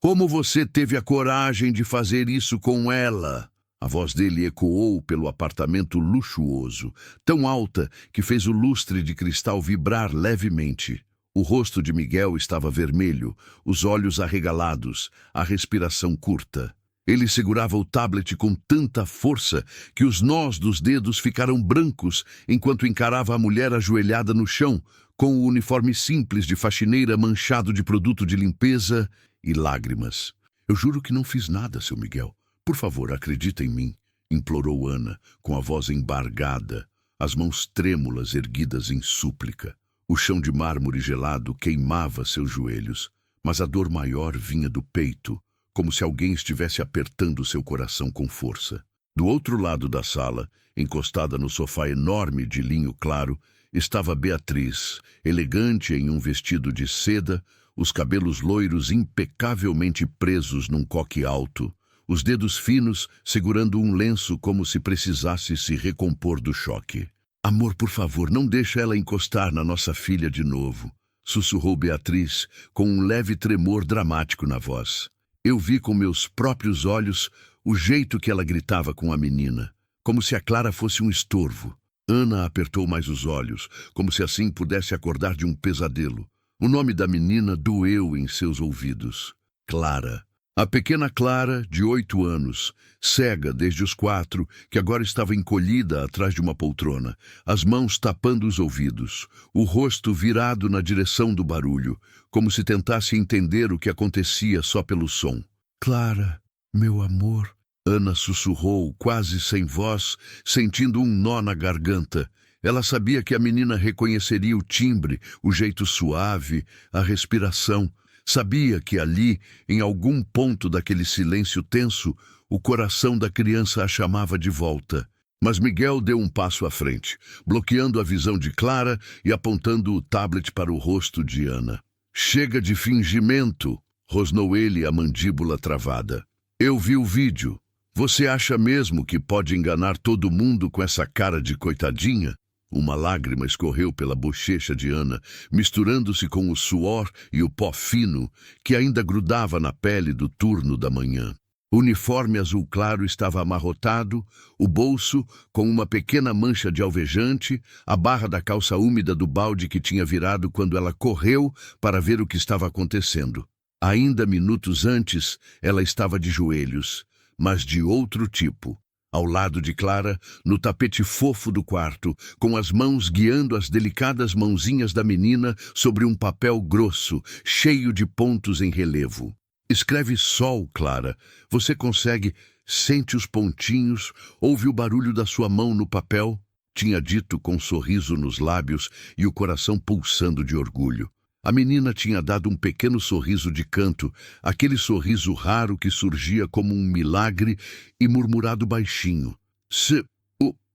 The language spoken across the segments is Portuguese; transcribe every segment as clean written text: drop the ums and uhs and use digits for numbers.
Como você teve a coragem de fazer isso com ela? A voz dele ecoou pelo apartamento luxuoso, tão alta que fez o lustre de cristal vibrar levemente. O rosto de Miguel estava vermelho, os olhos arregalados, a respiração curta. Ele segurava o tablet com tanta força que os nós dos dedos ficaram brancos enquanto encarava a mulher ajoelhada no chão, com o uniforme simples de faxineira manchado de produto de limpeza e lágrimas. Eu juro que não fiz nada, seu Miguel. Por favor, acredita em mim, implorou Ana, com a voz embargada, as mãos trêmulas erguidas em súplica. O chão de mármore gelado queimava seus joelhos, mas a dor maior vinha do peito, como se alguém estivesse apertando seu coração com força. Do outro lado da sala, encostada no sofá enorme de linho claro, estava Beatriz, elegante em um vestido de seda, os cabelos loiros impecavelmente presos num coque alto, os dedos finos segurando um lenço como se precisasse se recompor do choque. Amor, por favor, não deixe ela encostar na nossa filha de novo, sussurrou Beatriz, com um leve tremor dramático na voz. Eu vi com meus próprios olhos o jeito que ela gritava com a menina, como se a Clara fosse um estorvo. Ana apertou mais os olhos, como se assim pudesse acordar de um pesadelo. O nome da menina doeu em seus ouvidos. Clara. A pequena Clara, de 8 anos, cega desde os 4, que agora estava encolhida atrás de uma poltrona, as mãos tapando os ouvidos, o rosto virado na direção do barulho, como se tentasse entender o que acontecia só pelo som. Clara, meu amor, Ana sussurrou, quase sem voz, sentindo um nó na garganta. Ela sabia que a menina reconheceria o timbre, o jeito suave, a respiração. Sabia que ali, em algum ponto daquele silêncio tenso, o coração da criança a chamava de volta. Mas Miguel deu um passo à frente, bloqueando a visão de Clara e apontando o tablet para o rosto de Ana. Chega de fingimento, rosnou ele, a mandíbula travada. Eu vi o vídeo. Você acha mesmo que pode enganar todo mundo com essa cara de coitadinha? Uma lágrima escorreu pela bochecha de Ana, misturando-se com o suor e o pó fino que ainda grudava na pele do turno da manhã. O uniforme azul claro estava amarrotado, o bolso com uma pequena mancha de alvejante, a barra da calça úmida do balde que tinha virado quando ela correu para ver o que estava acontecendo. Ainda minutos antes, ela estava de joelhos, mas de outro tipo. Ao lado de Clara, no tapete fofo do quarto, com as mãos guiando as delicadas mãozinhas da menina sobre um papel grosso, cheio de pontos em relevo. Escreve sol, Clara. Você consegue? Sente os pontinhos, ouve o barulho da sua mão no papel? Tinha dito com um sorriso nos lábios e o coração pulsando de orgulho. A menina tinha dado um pequeno sorriso de canto, aquele sorriso raro que surgia como um milagre e murmurado baixinho.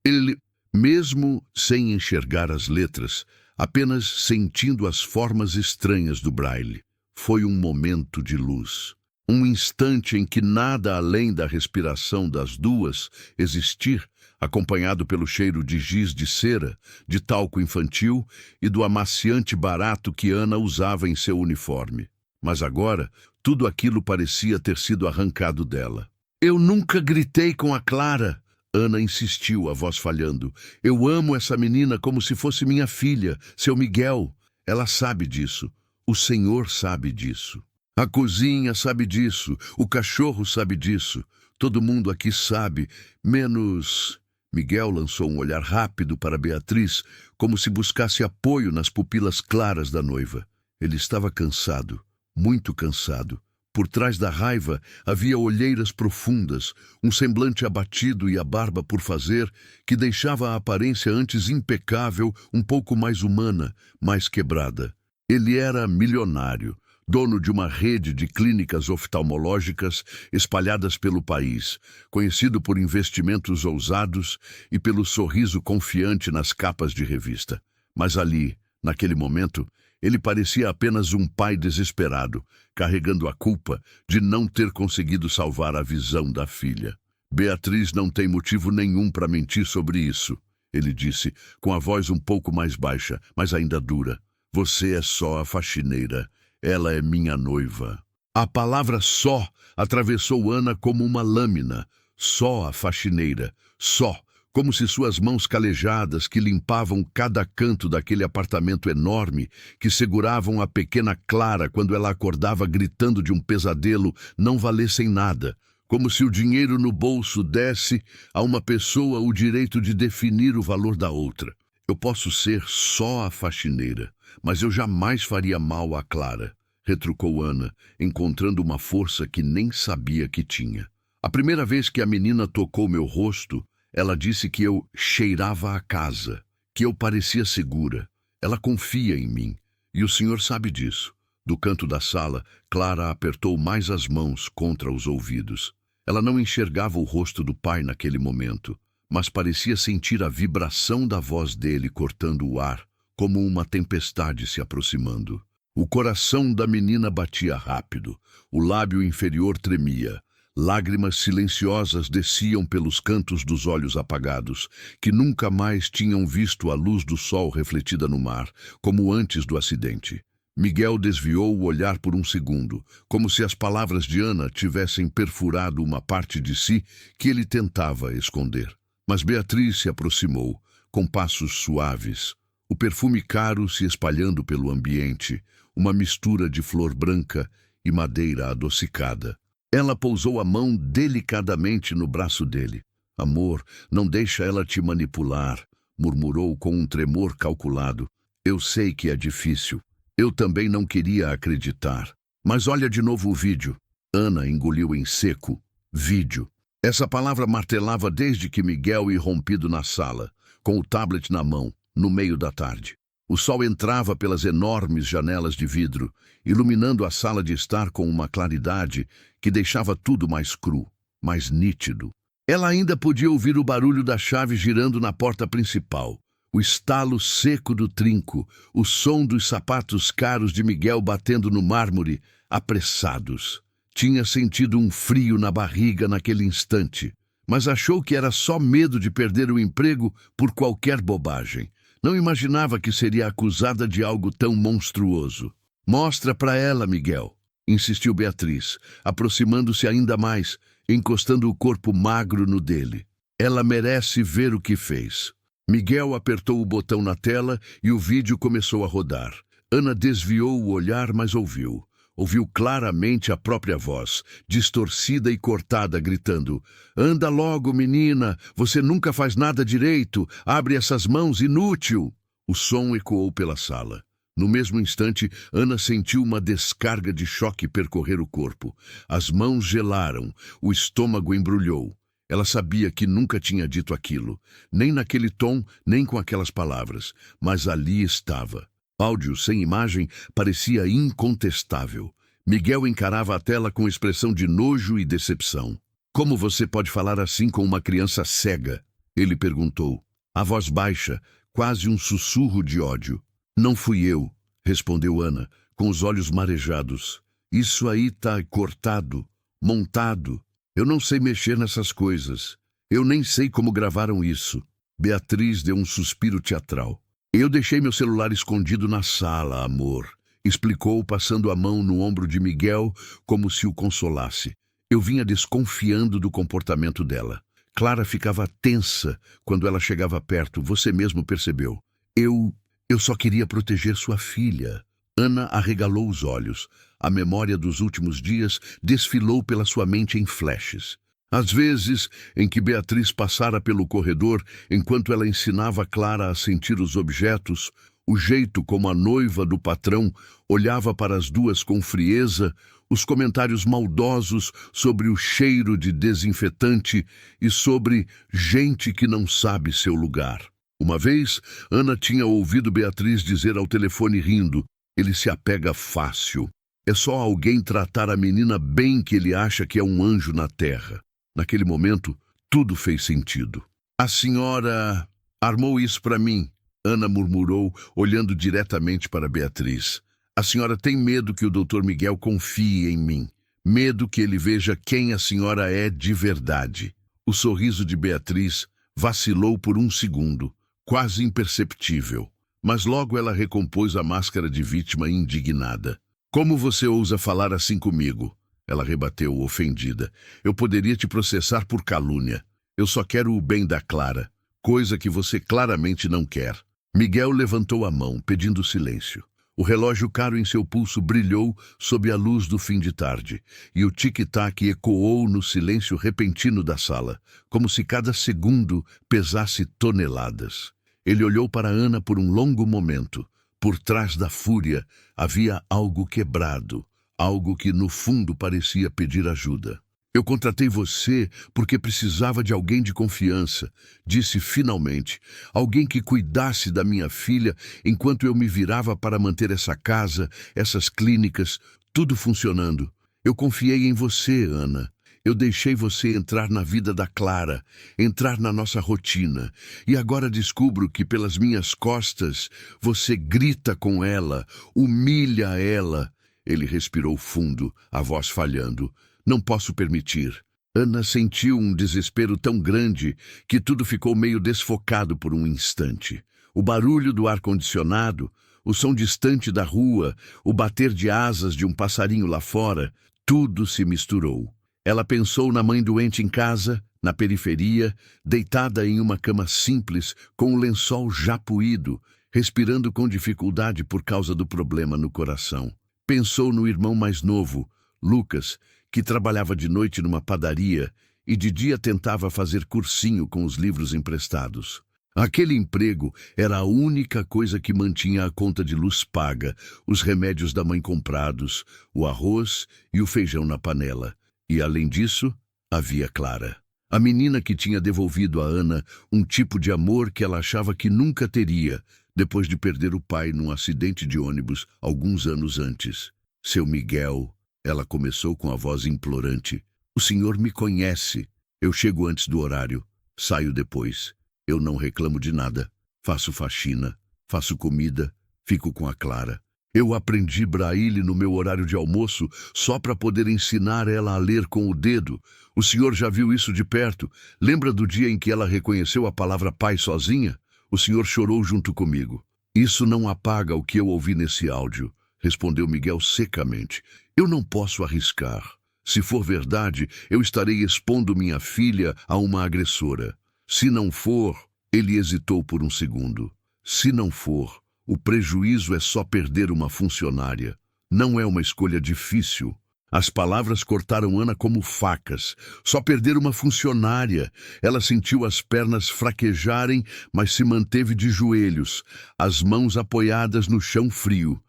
Ele, mesmo sem enxergar as letras, apenas sentindo as formas estranhas do braille. Foi um momento de luz. Um instante em que nada além da respiração das duas existir, acompanhado pelo cheiro de giz de cera, de talco infantil e do amaciante barato que Ana usava em seu uniforme. Mas agora, tudo aquilo parecia ter sido arrancado dela. Eu nunca gritei com a Clara, Ana insistiu, a voz falhando. Eu amo essa menina como se fosse minha filha, seu Miguel. Ela sabe disso. O Senhor sabe disso. A cozinha sabe disso. O cachorro sabe disso. Todo mundo aqui sabe, menos... Miguel lançou um olhar rápido para Beatriz, como se buscasse apoio nas pupilas claras da noiva. Ele estava cansado, muito cansado. Por trás da raiva havia olheiras profundas, um semblante abatido e a barba por fazer, que deixava a aparência antes impecável, um pouco mais humana, mais quebrada. Ele era milionário, dono de uma rede de clínicas oftalmológicas espalhadas pelo país, conhecido por investimentos ousados e pelo sorriso confiante nas capas de revista. Mas ali, naquele momento, ele parecia apenas um pai desesperado, carregando a culpa de não ter conseguido salvar a visão da filha. Beatriz não tem motivo nenhum para mentir sobre isso, ele disse, com a voz um pouco mais baixa, mas ainda dura. Você é só a faxineira. Ela é minha noiva. A palavra só atravessou Ana como uma lâmina. Só a faxineira. Só. Como se suas mãos calejadas, que limpavam cada canto daquele apartamento enorme, que seguravam a pequena Clara quando ela acordava gritando de um pesadelo, não valessem nada. Como se o dinheiro no bolso desse a uma pessoa o direito de definir o valor da outra. Eu posso ser só a faxineira, mas eu jamais faria mal a Clara, retrucou Ana, encontrando uma força que nem sabia que tinha. A primeira vez que a menina tocou meu rosto, ela disse que eu cheirava a casa, que eu parecia segura. Ela confia em mim, e o senhor sabe disso. Do canto da sala, Clara apertou mais as mãos contra os ouvidos. Ela não enxergava o rosto do pai naquele momento, mas parecia sentir a vibração da voz dele cortando o ar, como uma tempestade se aproximando. O coração da menina batia rápido, o lábio inferior tremia. Lágrimas silenciosas desciam pelos cantos dos olhos apagados, que nunca mais tinham visto a luz do sol refletida no mar, como antes do acidente. Miguel desviou o olhar por um segundo, como se as palavras de Ana tivessem perfurado uma parte de si que ele tentava esconder. Mas Beatriz se aproximou, com passos suaves, o perfume caro se espalhando pelo ambiente, uma mistura de flor branca e madeira adocicada. Ela pousou a mão delicadamente no braço dele. Amor, não deixa ela te manipular, murmurou com um tremor calculado. Eu sei que é difícil. Eu também não queria acreditar. Mas olha de novo o vídeo. Ana engoliu em seco. Vídeo. Essa palavra martelava desde que Miguel irrompido na sala, com o tablet na mão, no meio da tarde. O sol entrava pelas enormes janelas de vidro, iluminando a sala de estar com uma claridade que deixava tudo mais cru, mais nítido. Ela ainda podia ouvir o barulho da chave girando na porta principal, o estalo seco do trinco, o som dos sapatos caros de Miguel batendo no mármore, apressados. Tinha sentido um frio na barriga naquele instante, mas achou que era só medo de perder o emprego por qualquer bobagem. Não imaginava que seria acusada de algo tão monstruoso. Mostra para ela, Miguel, insistiu Beatriz, aproximando-se ainda mais, encostando o corpo magro no dele. Ela merece ver o que fez. Miguel apertou o botão na tela e o vídeo começou a rodar. Ana desviou o olhar, mas ouviu. Ouviu claramente a própria voz, distorcida e cortada, gritando: "Anda logo, menina! Você nunca faz nada direito! Abre essas mãos, inútil!" O som ecoou pela sala. No mesmo instante, Ana sentiu uma descarga de choque percorrer o corpo. As mãos gelaram, o estômago embrulhou. Ela sabia que nunca tinha dito aquilo, nem naquele tom, nem com aquelas palavras, mas ali estava. Áudio sem imagem parecia incontestável. Miguel encarava a tela com expressão de nojo e decepção. "Como você pode falar assim com uma criança cega?" ele perguntou. A voz baixa, quase um sussurro de ódio. "Não fui eu", respondeu Ana, com os olhos marejados. "Isso aí tá cortado, montado. Eu não sei mexer nessas coisas. Eu nem sei como gravaram isso." Beatriz deu um suspiro teatral. "Eu deixei meu celular escondido na sala, amor", explicou, passando a mão no ombro de Miguel como se o consolasse. Eu vinha desconfiando do comportamento dela. Clara ficava tensa quando ela chegava perto, você mesmo percebeu. Eu só queria proteger sua filha." Ana arregalou os olhos. A memória dos últimos dias desfilou pela sua mente em flashes. Às vezes em que Beatriz passara pelo corredor enquanto ela ensinava Clara a sentir os objetos, o jeito como a noiva do patrão olhava para as duas com frieza, os comentários maldosos sobre o cheiro de desinfetante e sobre gente que não sabe seu lugar. Uma vez, Ana tinha ouvido Beatriz dizer ao telefone rindo: "Ele se apega fácil. É só alguém tratar a menina bem que ele acha que é um anjo na terra." Naquele momento, tudo fez sentido. "A senhora armou isso para mim", Ana murmurou, olhando diretamente para Beatriz. "A senhora tem medo que o Dr. Miguel confie em mim. Medo que ele veja quem a senhora é de verdade." O sorriso de Beatriz vacilou por um segundo, quase imperceptível. Mas logo ela recompôs a máscara de vítima indignada. Como você ousa falar assim comigo? Ela rebateu, ofendida. Eu poderia te processar por calúnia. Eu só quero o bem da Clara, coisa que você claramente não quer. Miguel levantou a mão, pedindo silêncio. O relógio caro em seu pulso brilhou sob a luz do fim de tarde, e o tic-tac ecoou no silêncio repentino da sala, como se cada segundo pesasse toneladas. Ele olhou para Ana por um longo momento. Por trás da fúria havia algo quebrado, algo que no fundo parecia pedir ajuda. Eu contratei você porque precisava de alguém de confiança, disse finalmente. Alguém que cuidasse da minha filha enquanto eu me virava para manter essa casa, essas clínicas, tudo funcionando. Eu confiei em você, Ana. Eu deixei você entrar na vida da Clara, entrar na nossa rotina. E agora descubro que pelas minhas costas você grita com ela, humilha ela. Ele respirou fundo, a voz falhando. Não posso permitir. Ana sentiu um desespero tão grande que tudo ficou meio desfocado por um instante. O barulho do ar-condicionado, o som distante da rua, o bater de asas de um passarinho lá fora, tudo se misturou. Ela pensou na mãe doente em casa, na periferia, deitada em uma cama simples, com o lençol já poído, respirando com dificuldade por causa do problema no coração. Pensou no irmão mais novo, Lucas, que trabalhava de noite numa padaria e de dia tentava fazer cursinho com os livros emprestados. Aquele emprego era a única coisa que mantinha a conta de luz paga, os remédios da mãe comprados, o arroz e o feijão na panela. E, além disso, havia Clara. A menina que tinha devolvido a Ana um tipo de amor que ela achava que nunca teria, depois de perder o pai num acidente de ônibus alguns anos antes. Seu Miguel... Ela começou com a voz implorante. O senhor me conhece. Eu chego antes do horário. Saio depois. Eu não reclamo de nada. Faço faxina. Faço comida. Fico com a Clara. Eu aprendi Braille no meu horário de almoço só para poder ensinar ela a ler com o dedo. O senhor já viu isso de perto? Lembra do dia em que ela reconheceu a palavra pai sozinha? O senhor chorou junto comigo. Isso não apaga o que eu ouvi nesse áudio, respondeu Miguel secamente. Eu não posso arriscar. Se for verdade, eu estarei expondo minha filha a uma agressora. Se não for, ele hesitou por um segundo. Se não for, o prejuízo é só perder uma funcionária. Não é uma escolha difícil. As palavras cortaram Ana como facas. Só perder uma funcionária. Ela sentiu as pernas fraquejarem, mas se manteve de joelhos, as mãos apoiadas no chão frio.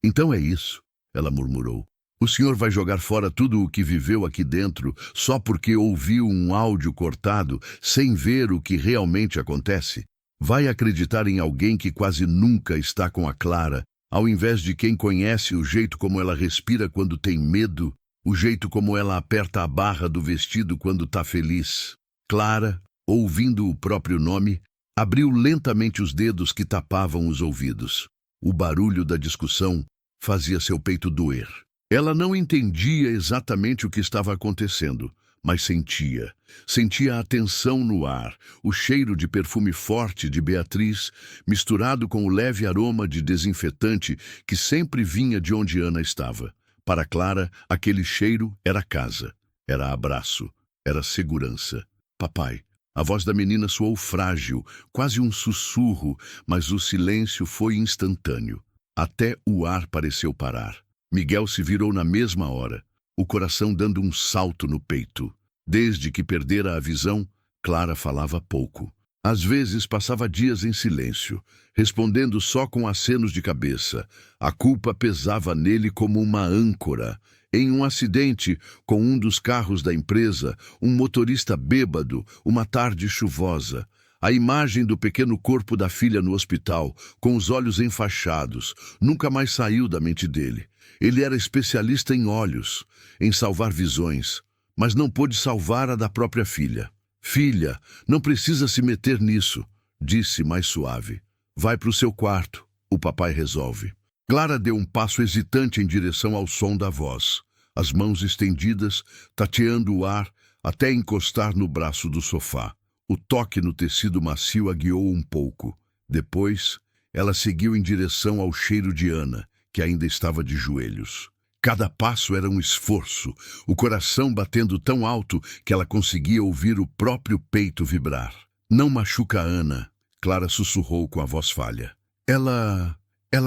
Então é isso. Ela murmurou. O senhor vai jogar fora tudo o que viveu aqui dentro só porque ouviu um áudio cortado sem ver o que realmente acontece? Vai acreditar em alguém que quase nunca está com a Clara, ao invés de quem conhece o jeito como ela respira quando tem medo, o jeito como ela aperta a barra do vestido quando está feliz? Clara, ouvindo o próprio nome, abriu lentamente os dedos que tapavam os ouvidos. O barulho da discussão fazia seu peito doer. Ela não entendia exatamente o que estava acontecendo, mas sentia. Sentia a tensão no ar, o cheiro de perfume forte de Beatriz, misturado com o leve aroma de desinfetante que sempre vinha de onde Ana estava. Para Clara, aquele cheiro era casa, era abraço, era segurança. Papai. A voz da menina soou frágil, quase um sussurro, mas o silêncio foi instantâneo. Até o ar pareceu parar. Miguel se virou na mesma hora, o coração dando um salto no peito. Desde que perdera a visão, Clara falava pouco. Às vezes passava dias em silêncio, respondendo só com acenos de cabeça. A culpa pesava nele como uma âncora. Em um acidente com um dos carros da empresa, um motorista bêbado, uma tarde chuvosa. A imagem do pequeno corpo da filha no hospital, com os olhos enfaixados, nunca mais saiu da mente dele. Ele era especialista em olhos, em salvar visões, mas não pôde salvar a da própria filha. Filha, não precisa se meter nisso, disse mais suave. Vai para o seu quarto, o papai resolve. Clara deu um passo hesitante em direção ao som da voz, as mãos estendidas, tateando o ar, até encostar no braço do sofá. O toque no tecido macio a guiou um pouco. Depois, ela seguiu em direção ao cheiro de Ana, que ainda estava de joelhos. Cada passo era um esforço, o coração batendo tão alto que ela conseguia ouvir o próprio peito vibrar. Não machuca a Ana, Clara sussurrou com a voz falha. Ela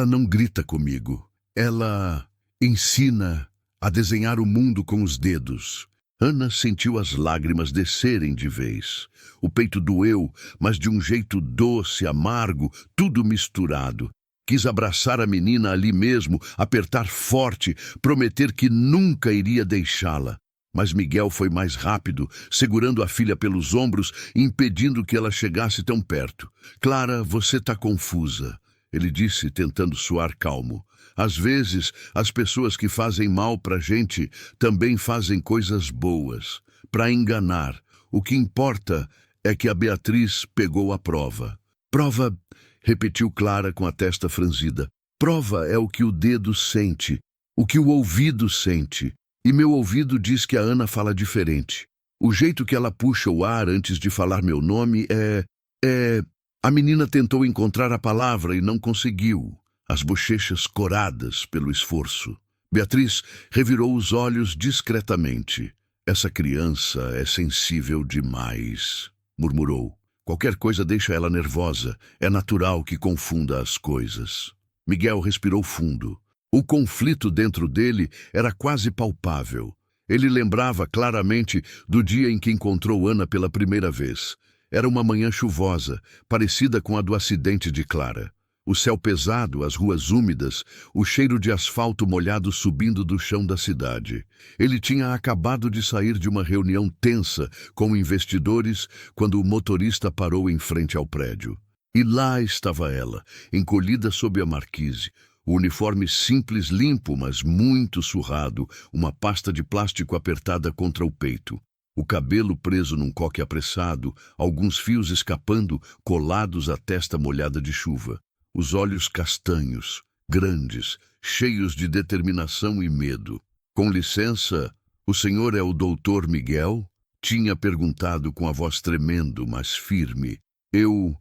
não grita comigo. Ela ensina a desenhar o mundo com os dedos. Ana sentiu as lágrimas descerem de vez. O peito doeu, mas de um jeito doce, amargo, tudo misturado. Quis abraçar a menina ali mesmo, apertar forte, prometer que nunca iria deixá-la. Mas Miguel foi mais rápido, segurando a filha pelos ombros, impedindo que ela chegasse tão perto. Clara, você está confusa, ele disse, tentando soar calmo. Às vezes, as pessoas que fazem mal pra gente também fazem coisas boas, para enganar. O que importa é que a Beatriz pegou a prova. Prova, repetiu Clara com a testa franzida. Prova é o que o dedo sente, o que o ouvido sente. E meu ouvido diz que a Ana fala diferente. O jeito que ela puxa o ar antes de falar meu nome é... A menina tentou encontrar a palavra e não conseguiu, as bochechas coradas pelo esforço. Beatriz revirou os olhos discretamente. Essa criança é sensível demais, murmurou. Qualquer coisa deixa ela nervosa. É natural que confunda as coisas. Miguel respirou fundo. O conflito dentro dele era quase palpável. Ele lembrava claramente do dia em que encontrou Ana pela primeira vez. Era uma manhã chuvosa, parecida com a do acidente de Clara. O céu pesado, as ruas úmidas, o cheiro de asfalto molhado subindo do chão da cidade. Ele tinha acabado de sair de uma reunião tensa com investidores quando o motorista parou em frente ao prédio. E lá estava ela, encolhida sob a marquise. O uniforme simples, limpo, mas muito surrado, uma pasta de plástico apertada contra o peito. O cabelo preso num coque apressado, alguns fios escapando, colados à testa molhada de chuva. Os olhos castanhos, grandes, cheios de determinação e medo. Com licença, o senhor é o doutor Miguel? Tinha perguntado com a voz tremendo, mas firme. Eu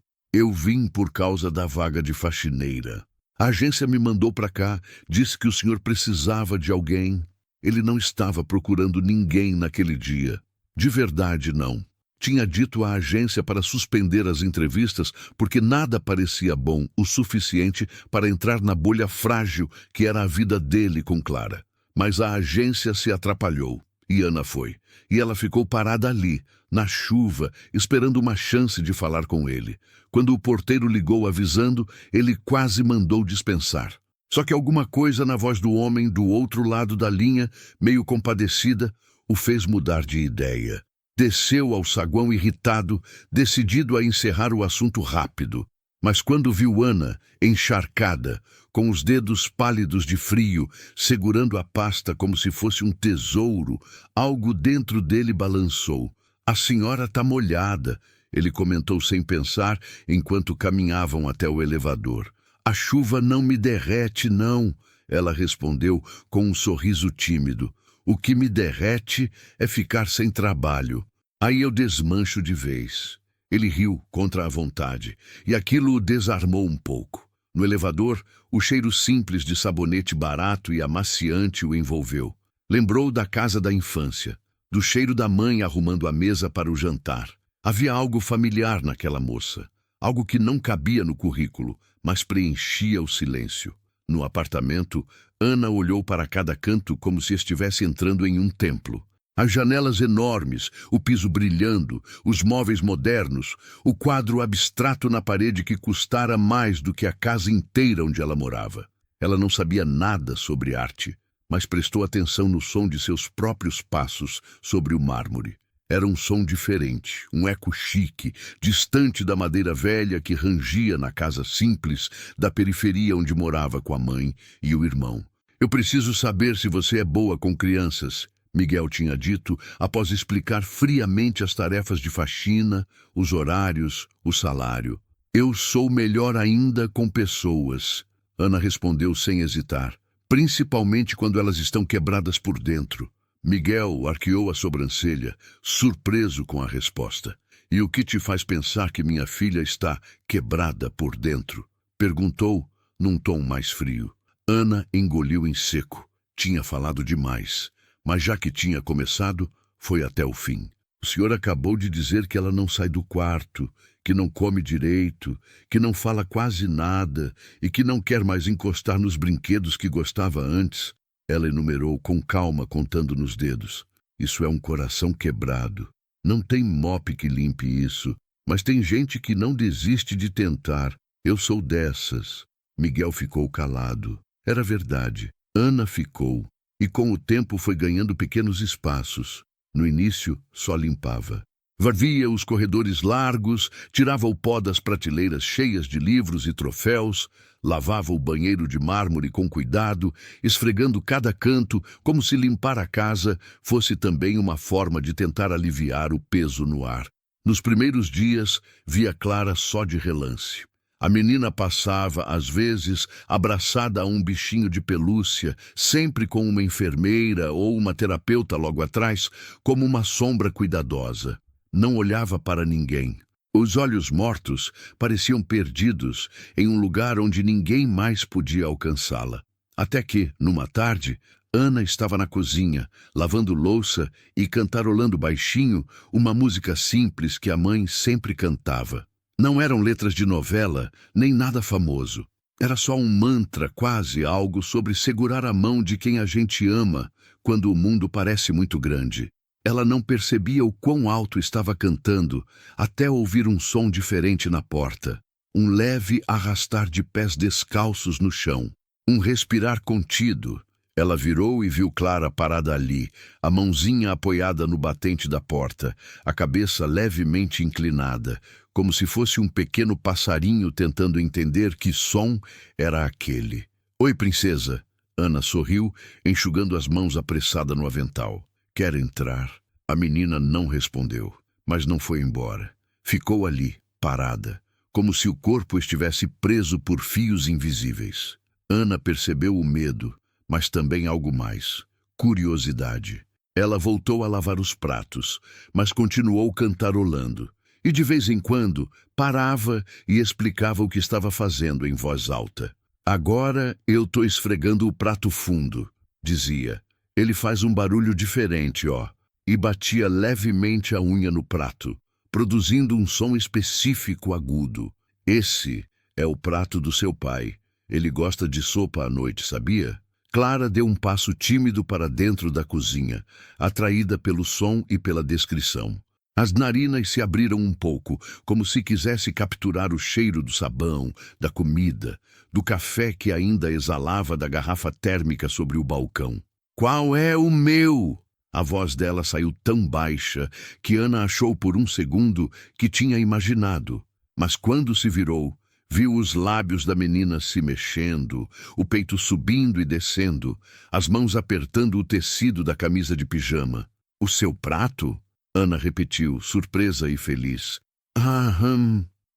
vim por causa da vaga de faxineira. A agência me mandou para cá, disse que o senhor precisava de alguém. Ele não estava procurando ninguém naquele dia. De verdade, não. Tinha dito à agência para suspender as entrevistas porque nada parecia bom o suficiente para entrar na bolha frágil que era a vida dele com Clara. Mas a agência se atrapalhou e Ana foi. E ela ficou parada ali, na chuva, esperando uma chance de falar com ele. Quando o porteiro ligou avisando, ele quase mandou dispensar. Só que alguma coisa na voz do homem do outro lado da linha, meio compadecida, o fez mudar de ideia. Desceu ao saguão irritado, decidido a encerrar o assunto rápido. Mas quando viu Ana, encharcada, com os dedos pálidos de frio, segurando a pasta como se fosse um tesouro, algo dentro dele balançou. A senhora está molhada, ele comentou sem pensar, enquanto caminhavam até o elevador. A chuva não me derrete, não, ela respondeu com um sorriso tímido. O que me derrete é ficar sem trabalho. Aí eu desmancho de vez. Ele riu contra a vontade, e aquilo o desarmou um pouco. No elevador, o cheiro simples de sabonete barato e amaciante o envolveu. Lembrou da casa da infância, do cheiro da mãe arrumando a mesa para o jantar. Havia algo familiar naquela moça, algo que não cabia no currículo, mas preenchia o silêncio. No apartamento, Ana olhou para cada canto como se estivesse entrando em um templo. As janelas enormes, o piso brilhando, os móveis modernos, o quadro abstrato na parede que custara mais do que a casa inteira onde ela morava. Ela não sabia nada sobre arte, mas prestou atenção no som de seus próprios passos sobre o mármore. Era um som diferente, um eco chique, distante da madeira velha que rangia na casa simples da periferia onde morava com a mãe e o irmão. Eu preciso saber se você é boa com crianças, Miguel tinha dito após explicar friamente as tarefas de faxina, os horários, o salário. Eu sou melhor ainda com pessoas, Ana respondeu sem hesitar, principalmente quando elas estão quebradas por dentro. Miguel arqueou a sobrancelha, surpreso com a resposta. E o que te faz pensar que minha filha está quebrada por dentro? Perguntou, num tom mais frio. Ana engoliu em seco. Tinha falado demais, mas já que tinha começado, foi até o fim. O senhor acabou de dizer que ela não sai do quarto, que não come direito, que não fala quase nada e que não quer mais encostar nos brinquedos que gostava antes. Ela enumerou com calma, contando nos dedos. Isso é um coração quebrado. Não tem mop que limpe isso, mas tem gente que não desiste de tentar. Eu sou dessas. Miguel ficou calado. Era verdade. Ana ficou, e com o tempo foi ganhando pequenos espaços. No início, só limpava. Varvia os corredores largos, tirava o pó das prateleiras cheias de livros e troféus, lavava o banheiro de mármore com cuidado, esfregando cada canto, como se limpar a casa fosse também uma forma de tentar aliviar o peso no ar. Nos primeiros dias, via Clara só de relance. A menina passava, às vezes, abraçada a um bichinho de pelúcia, sempre com uma enfermeira ou uma terapeuta logo atrás, como uma sombra cuidadosa. Não olhava para ninguém. Os olhos mortos pareciam perdidos em um lugar onde ninguém mais podia alcançá-la. Até que, numa tarde, Ana estava na cozinha, lavando louça e cantarolando baixinho uma música simples que a mãe sempre cantava. Não eram letras de novela, nem nada famoso. Era só um mantra, quase algo sobre segurar a mão de quem a gente ama quando o mundo parece muito grande. Ela não percebia o quão alto estava cantando, até ouvir um som diferente na porta. Um leve arrastar de pés descalços no chão. Um respirar contido. Ela virou e viu Clara parada ali, a mãozinha apoiada no batente da porta, a cabeça levemente inclinada, como se fosse um pequeno passarinho tentando entender que som era aquele. Oi, princesa. Ana sorriu, enxugando as mãos apressada no avental. Quer entrar? A menina não respondeu, mas não foi embora. Ficou ali, parada, como se o corpo estivesse preso por fios invisíveis. Ana percebeu o medo, mas também algo mais, curiosidade. Ela voltou a lavar os pratos, mas continuou cantarolando. E de vez em quando parava e explicava o que estava fazendo em voz alta. Agora eu tô esfregando o prato fundo, dizia. Ele faz um barulho diferente, ó. E batia levemente a unha no prato, produzindo um som específico agudo. Esse é o prato do seu pai. Ele gosta de sopa à noite, sabia? Clara deu um passo tímido para dentro da cozinha, atraída pelo som e pela descrição. As narinas se abriram um pouco, como se quisesse capturar o cheiro do sabão, da comida, do café que ainda exalava da garrafa térmica sobre o balcão. Qual é o meu? A voz dela saiu tão baixa que Ana achou por um segundo que tinha imaginado. Mas quando se virou, viu os lábios da menina se mexendo, o peito subindo e descendo, as mãos apertando o tecido da camisa de pijama. O seu prato? Ana repetiu, surpresa e feliz.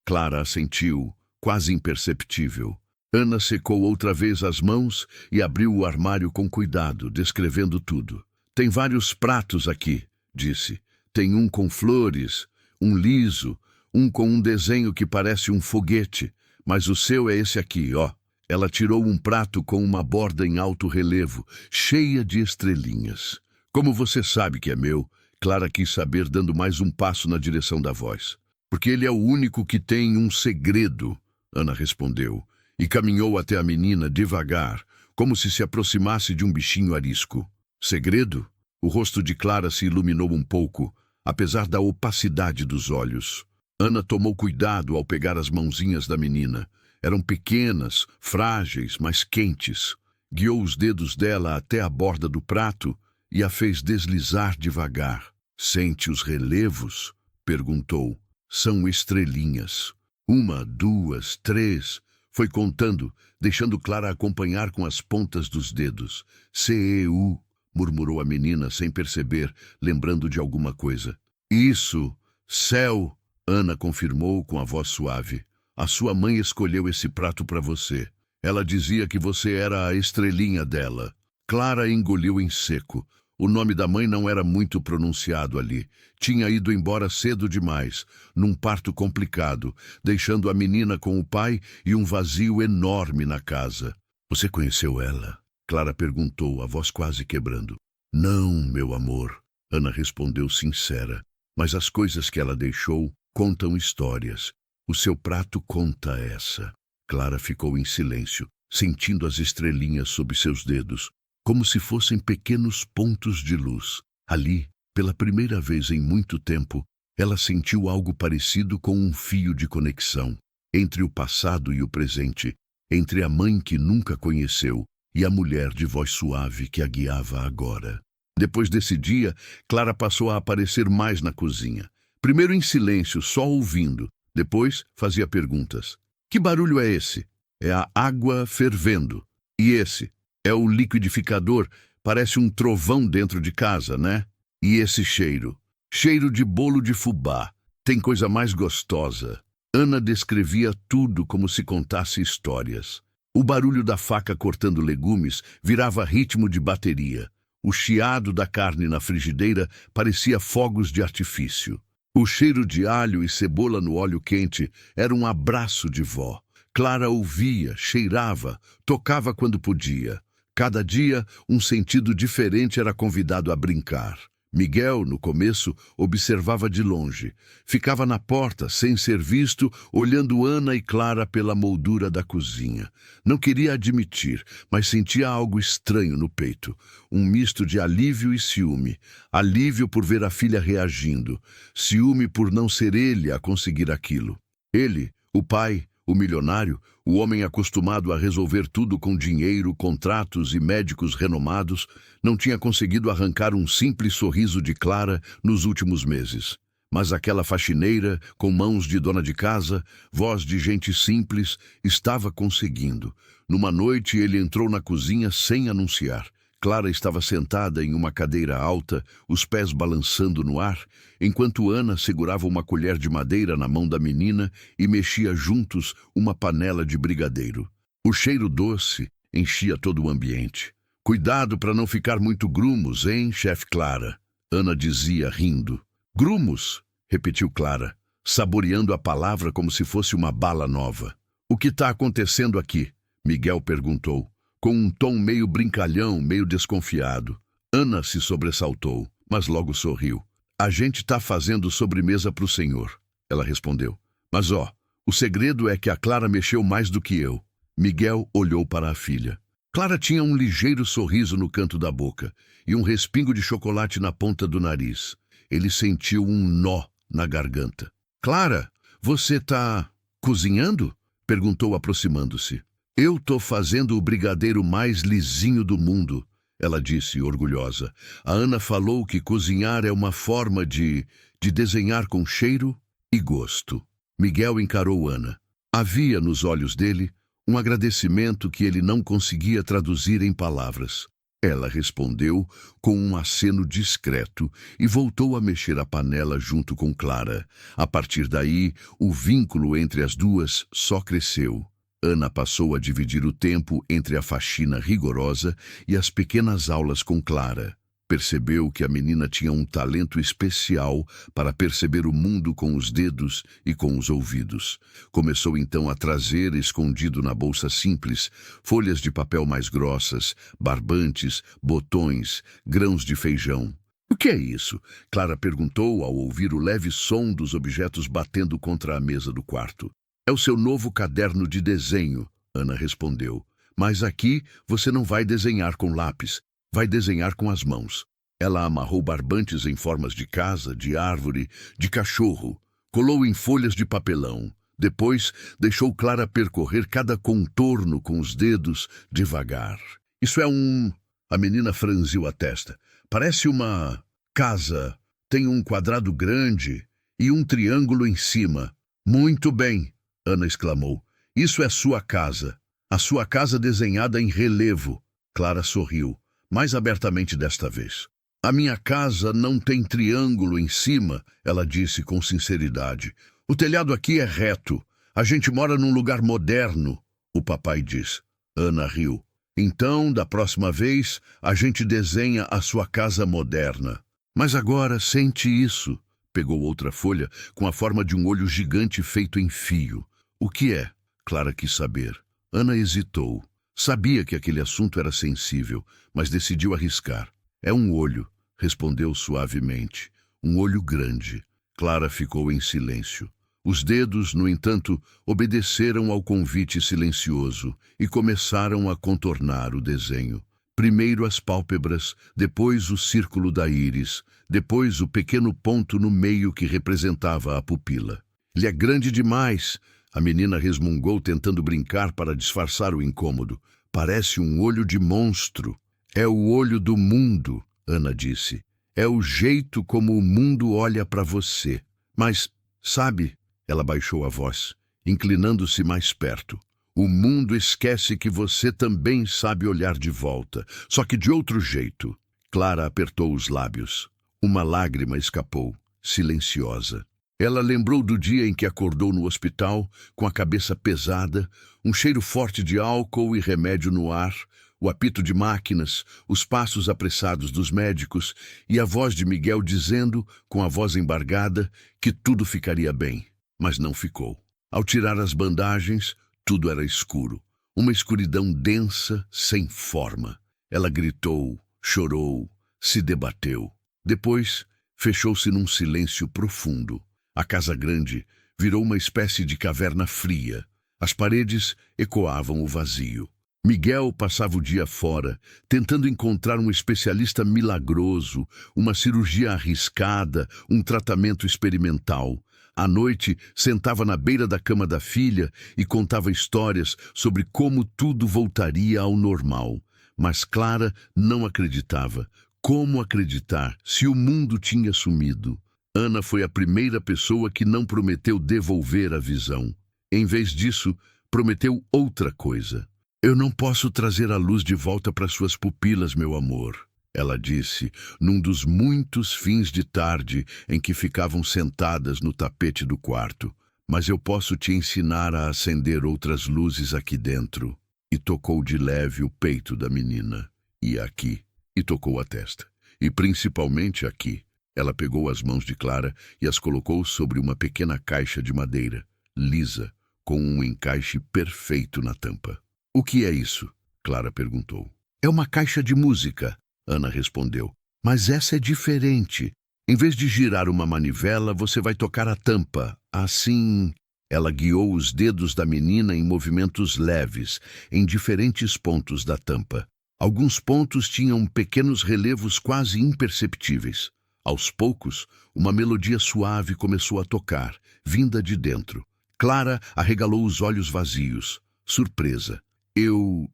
Clara assentiu, quase imperceptível. Ana secou outra vez as mãos e abriu o armário com cuidado, descrevendo tudo. Tem vários pratos aqui, disse. Tem um com flores, um liso, um com um desenho que parece um foguete. Mas o seu é esse aqui, ó. Ela tirou um prato com uma borda em alto relevo, cheia de estrelinhas. Como você sabe que é meu? Clara quis saber, dando mais um passo na direção da voz. Porque ele é o único que tem um segredo, Ana respondeu, e caminhou até a menina devagar, como se aproximasse de um bichinho arisco. Segredo? O rosto de Clara se iluminou um pouco, apesar da opacidade dos olhos. Ana tomou cuidado ao pegar as mãozinhas da menina. Eram pequenas, frágeis, mas quentes. Guiou os dedos dela até a borda do prato e a fez deslizar devagar. Sente os relevos? Perguntou. São estrelinhas. 1, 2, 3. Foi contando, deixando Clara acompanhar com as pontas dos dedos. C-E-U, murmurou a menina sem perceber, lembrando de alguma coisa. Isso, céu, Ana confirmou com a voz suave. A sua mãe escolheu esse prato para você. Ela dizia que você era a estrelinha dela. Clara engoliu em seco. O nome da mãe não era muito pronunciado ali. Tinha ido embora cedo demais, num parto complicado, deixando a menina com o pai e um vazio enorme na casa. Você conheceu ela? Clara perguntou, a voz quase quebrando. Não, meu amor, Ana respondeu sincera. Mas as coisas que ela deixou contam histórias. O seu prato conta essa. Clara ficou em silêncio, sentindo as estrelinhas sob seus dedos, como se fossem pequenos pontos de luz. Ali, pela primeira vez em muito tempo, ela sentiu algo parecido com um fio de conexão entre o passado e o presente, entre a mãe que nunca conheceu e a mulher de voz suave que a guiava agora. Depois desse dia, Clara passou a aparecer mais na cozinha. Primeiro em silêncio, só ouvindo. Depois fazia perguntas. Que barulho é esse? É a água fervendo. E esse? É o liquidificador. Parece um trovão dentro de casa, né? E esse cheiro? Cheiro de bolo de fubá. Tem coisa mais gostosa. Ana descrevia tudo como se contasse histórias. O barulho da faca cortando legumes virava ritmo de bateria. O chiado da carne na frigideira parecia fogos de artifício. O cheiro de alho e cebola no óleo quente era um abraço de vó. Clara ouvia, cheirava, tocava quando podia. Cada dia, um sentido diferente era convidado a brincar. Miguel, no começo, observava de longe. Ficava na porta, sem ser visto, olhando Ana e Clara pela moldura da cozinha. Não queria admitir, mas sentia algo estranho no peito. Um misto de alívio e ciúme. Alívio por ver a filha reagindo. Ciúme por não ser ele a conseguir aquilo. Ele, o pai, o milionário, o homem acostumado a resolver tudo com dinheiro, contratos e médicos renomados, não tinha conseguido arrancar um simples sorriso de Clara nos últimos meses. Mas aquela faxineira, com mãos de dona de casa, voz de gente simples, estava conseguindo. Numa noite ele entrou na cozinha sem anunciar. Clara estava sentada em uma cadeira alta, os pés balançando no ar, enquanto Ana segurava uma colher de madeira na mão da menina e mexia juntos uma panela de brigadeiro. O cheiro doce enchia todo o ambiente. Cuidado para não ficar muito grumos, hein, chefe Clara? Ana dizia, rindo. Grumos, repetiu Clara, saboreando a palavra como se fosse uma bala nova. O que está acontecendo aqui? Miguel perguntou, com um tom meio brincalhão, meio desconfiado. Ana se sobressaltou, mas logo sorriu. A gente está fazendo sobremesa para o senhor, ela respondeu. Mas o segredo é que a Clara mexeu mais do que eu. Miguel olhou para a filha. Clara tinha um ligeiro sorriso no canto da boca e um respingo de chocolate na ponta do nariz. Ele sentiu um nó na garganta. Clara, você está cozinhando? Perguntou aproximando-se. Eu tô fazendo o brigadeiro mais lisinho do mundo, ela disse, orgulhosa. A Ana falou que cozinhar é uma forma de desenhar com cheiro e gosto. Miguel encarou Ana. Havia nos olhos dele um agradecimento que ele não conseguia traduzir em palavras. Ela respondeu com um aceno discreto e voltou a mexer a panela junto com Clara. A partir daí, o vínculo entre as duas só cresceu. Ana passou a dividir o tempo entre a faxina rigorosa e as pequenas aulas com Clara. Percebeu que a menina tinha um talento especial para perceber o mundo com os dedos e com os ouvidos. Começou então a trazer, escondido na bolsa simples, folhas de papel mais grossas, barbantes, botões, grãos de feijão. O que é isso? Clara perguntou ao ouvir o leve som dos objetos batendo contra a mesa do quarto. É o seu novo caderno de desenho, Ana respondeu. Mas aqui você não vai desenhar com lápis, vai desenhar com as mãos. Ela amarrou barbantes em formas de casa, de árvore, de cachorro, colou em folhas de papelão. Depois, deixou Clara percorrer cada contorno com os dedos, devagar. Isso é um... A menina franziu a testa. Parece uma casa. Tem um quadrado grande e um triângulo em cima. Muito bem, Ana exclamou. Isso é sua casa. A sua casa desenhada em relevo. Clara sorriu, mais abertamente desta vez. A minha casa não tem triângulo em cima, ela disse com sinceridade. O telhado aqui é reto. A gente mora num lugar moderno, o papai diz. Ana riu. Então, da próxima vez, a gente desenha a sua casa moderna. Mas agora sente isso. Pegou outra folha com a forma de um olho gigante feito em fio. O que é? Clara quis saber. Ana hesitou. Sabia que aquele assunto era sensível, mas decidiu arriscar. É um olho, respondeu suavemente. Um olho grande. Clara ficou em silêncio. Os dedos, no entanto, obedeceram ao convite silencioso e começaram a contornar o desenho. Primeiro as pálpebras, depois o círculo da íris, depois o pequeno ponto no meio que representava a pupila. Ele é grande demais, a menina resmungou tentando brincar para disfarçar o incômodo. Parece um olho de monstro. É o olho do mundo, Ana disse. É o jeito como o mundo olha para você. Mas, sabe, ela baixou a voz, inclinando-se mais perto. O mundo esquece que você também sabe olhar de volta, só que de outro jeito. Clara apertou os lábios. Uma lágrima escapou, silenciosa. Ela lembrou do dia em que acordou no hospital, com a cabeça pesada, um cheiro forte de álcool e remédio no ar, o apito de máquinas, os passos apressados dos médicos e a voz de Miguel dizendo, com a voz embargada, que tudo ficaria bem. Mas não ficou. Ao tirar as bandagens, tudo era escuro. Uma escuridão densa, sem forma. Ela gritou, chorou, se debateu. Depois, fechou-se num silêncio profundo. A casa grande virou uma espécie de caverna fria. As paredes ecoavam o vazio. Miguel passava o dia fora, tentando encontrar um especialista milagroso, uma cirurgia arriscada, um tratamento experimental. À noite, sentava na beira da cama da filha e contava histórias sobre como tudo voltaria ao normal. Mas Clara não acreditava. Como acreditar se o mundo tinha sumido? Ana foi a primeira pessoa que não prometeu devolver a visão. Em vez disso, prometeu outra coisa. Eu não posso trazer a luz de volta para suas pupilas, meu amor, ela disse, num dos muitos fins de tarde em que ficavam sentadas no tapete do quarto. Mas eu posso te ensinar a acender outras luzes aqui dentro. E tocou de leve o peito da menina. E aqui. E tocou a testa. E principalmente aqui. Ela pegou as mãos de Clara e as colocou sobre uma pequena caixa de madeira, lisa, com um encaixe perfeito na tampa. O que é isso? Clara perguntou. É uma caixa de música, Ana respondeu. Mas essa é diferente. Em vez de girar uma manivela, você vai tocar a tampa. Assim, ela guiou os dedos da menina em movimentos leves, em diferentes pontos da tampa. Alguns pontos tinham pequenos relevos quase imperceptíveis. Aos poucos, uma melodia suave começou a tocar, vinda de dentro. Clara arregalou os olhos vazios, surpresa. Eu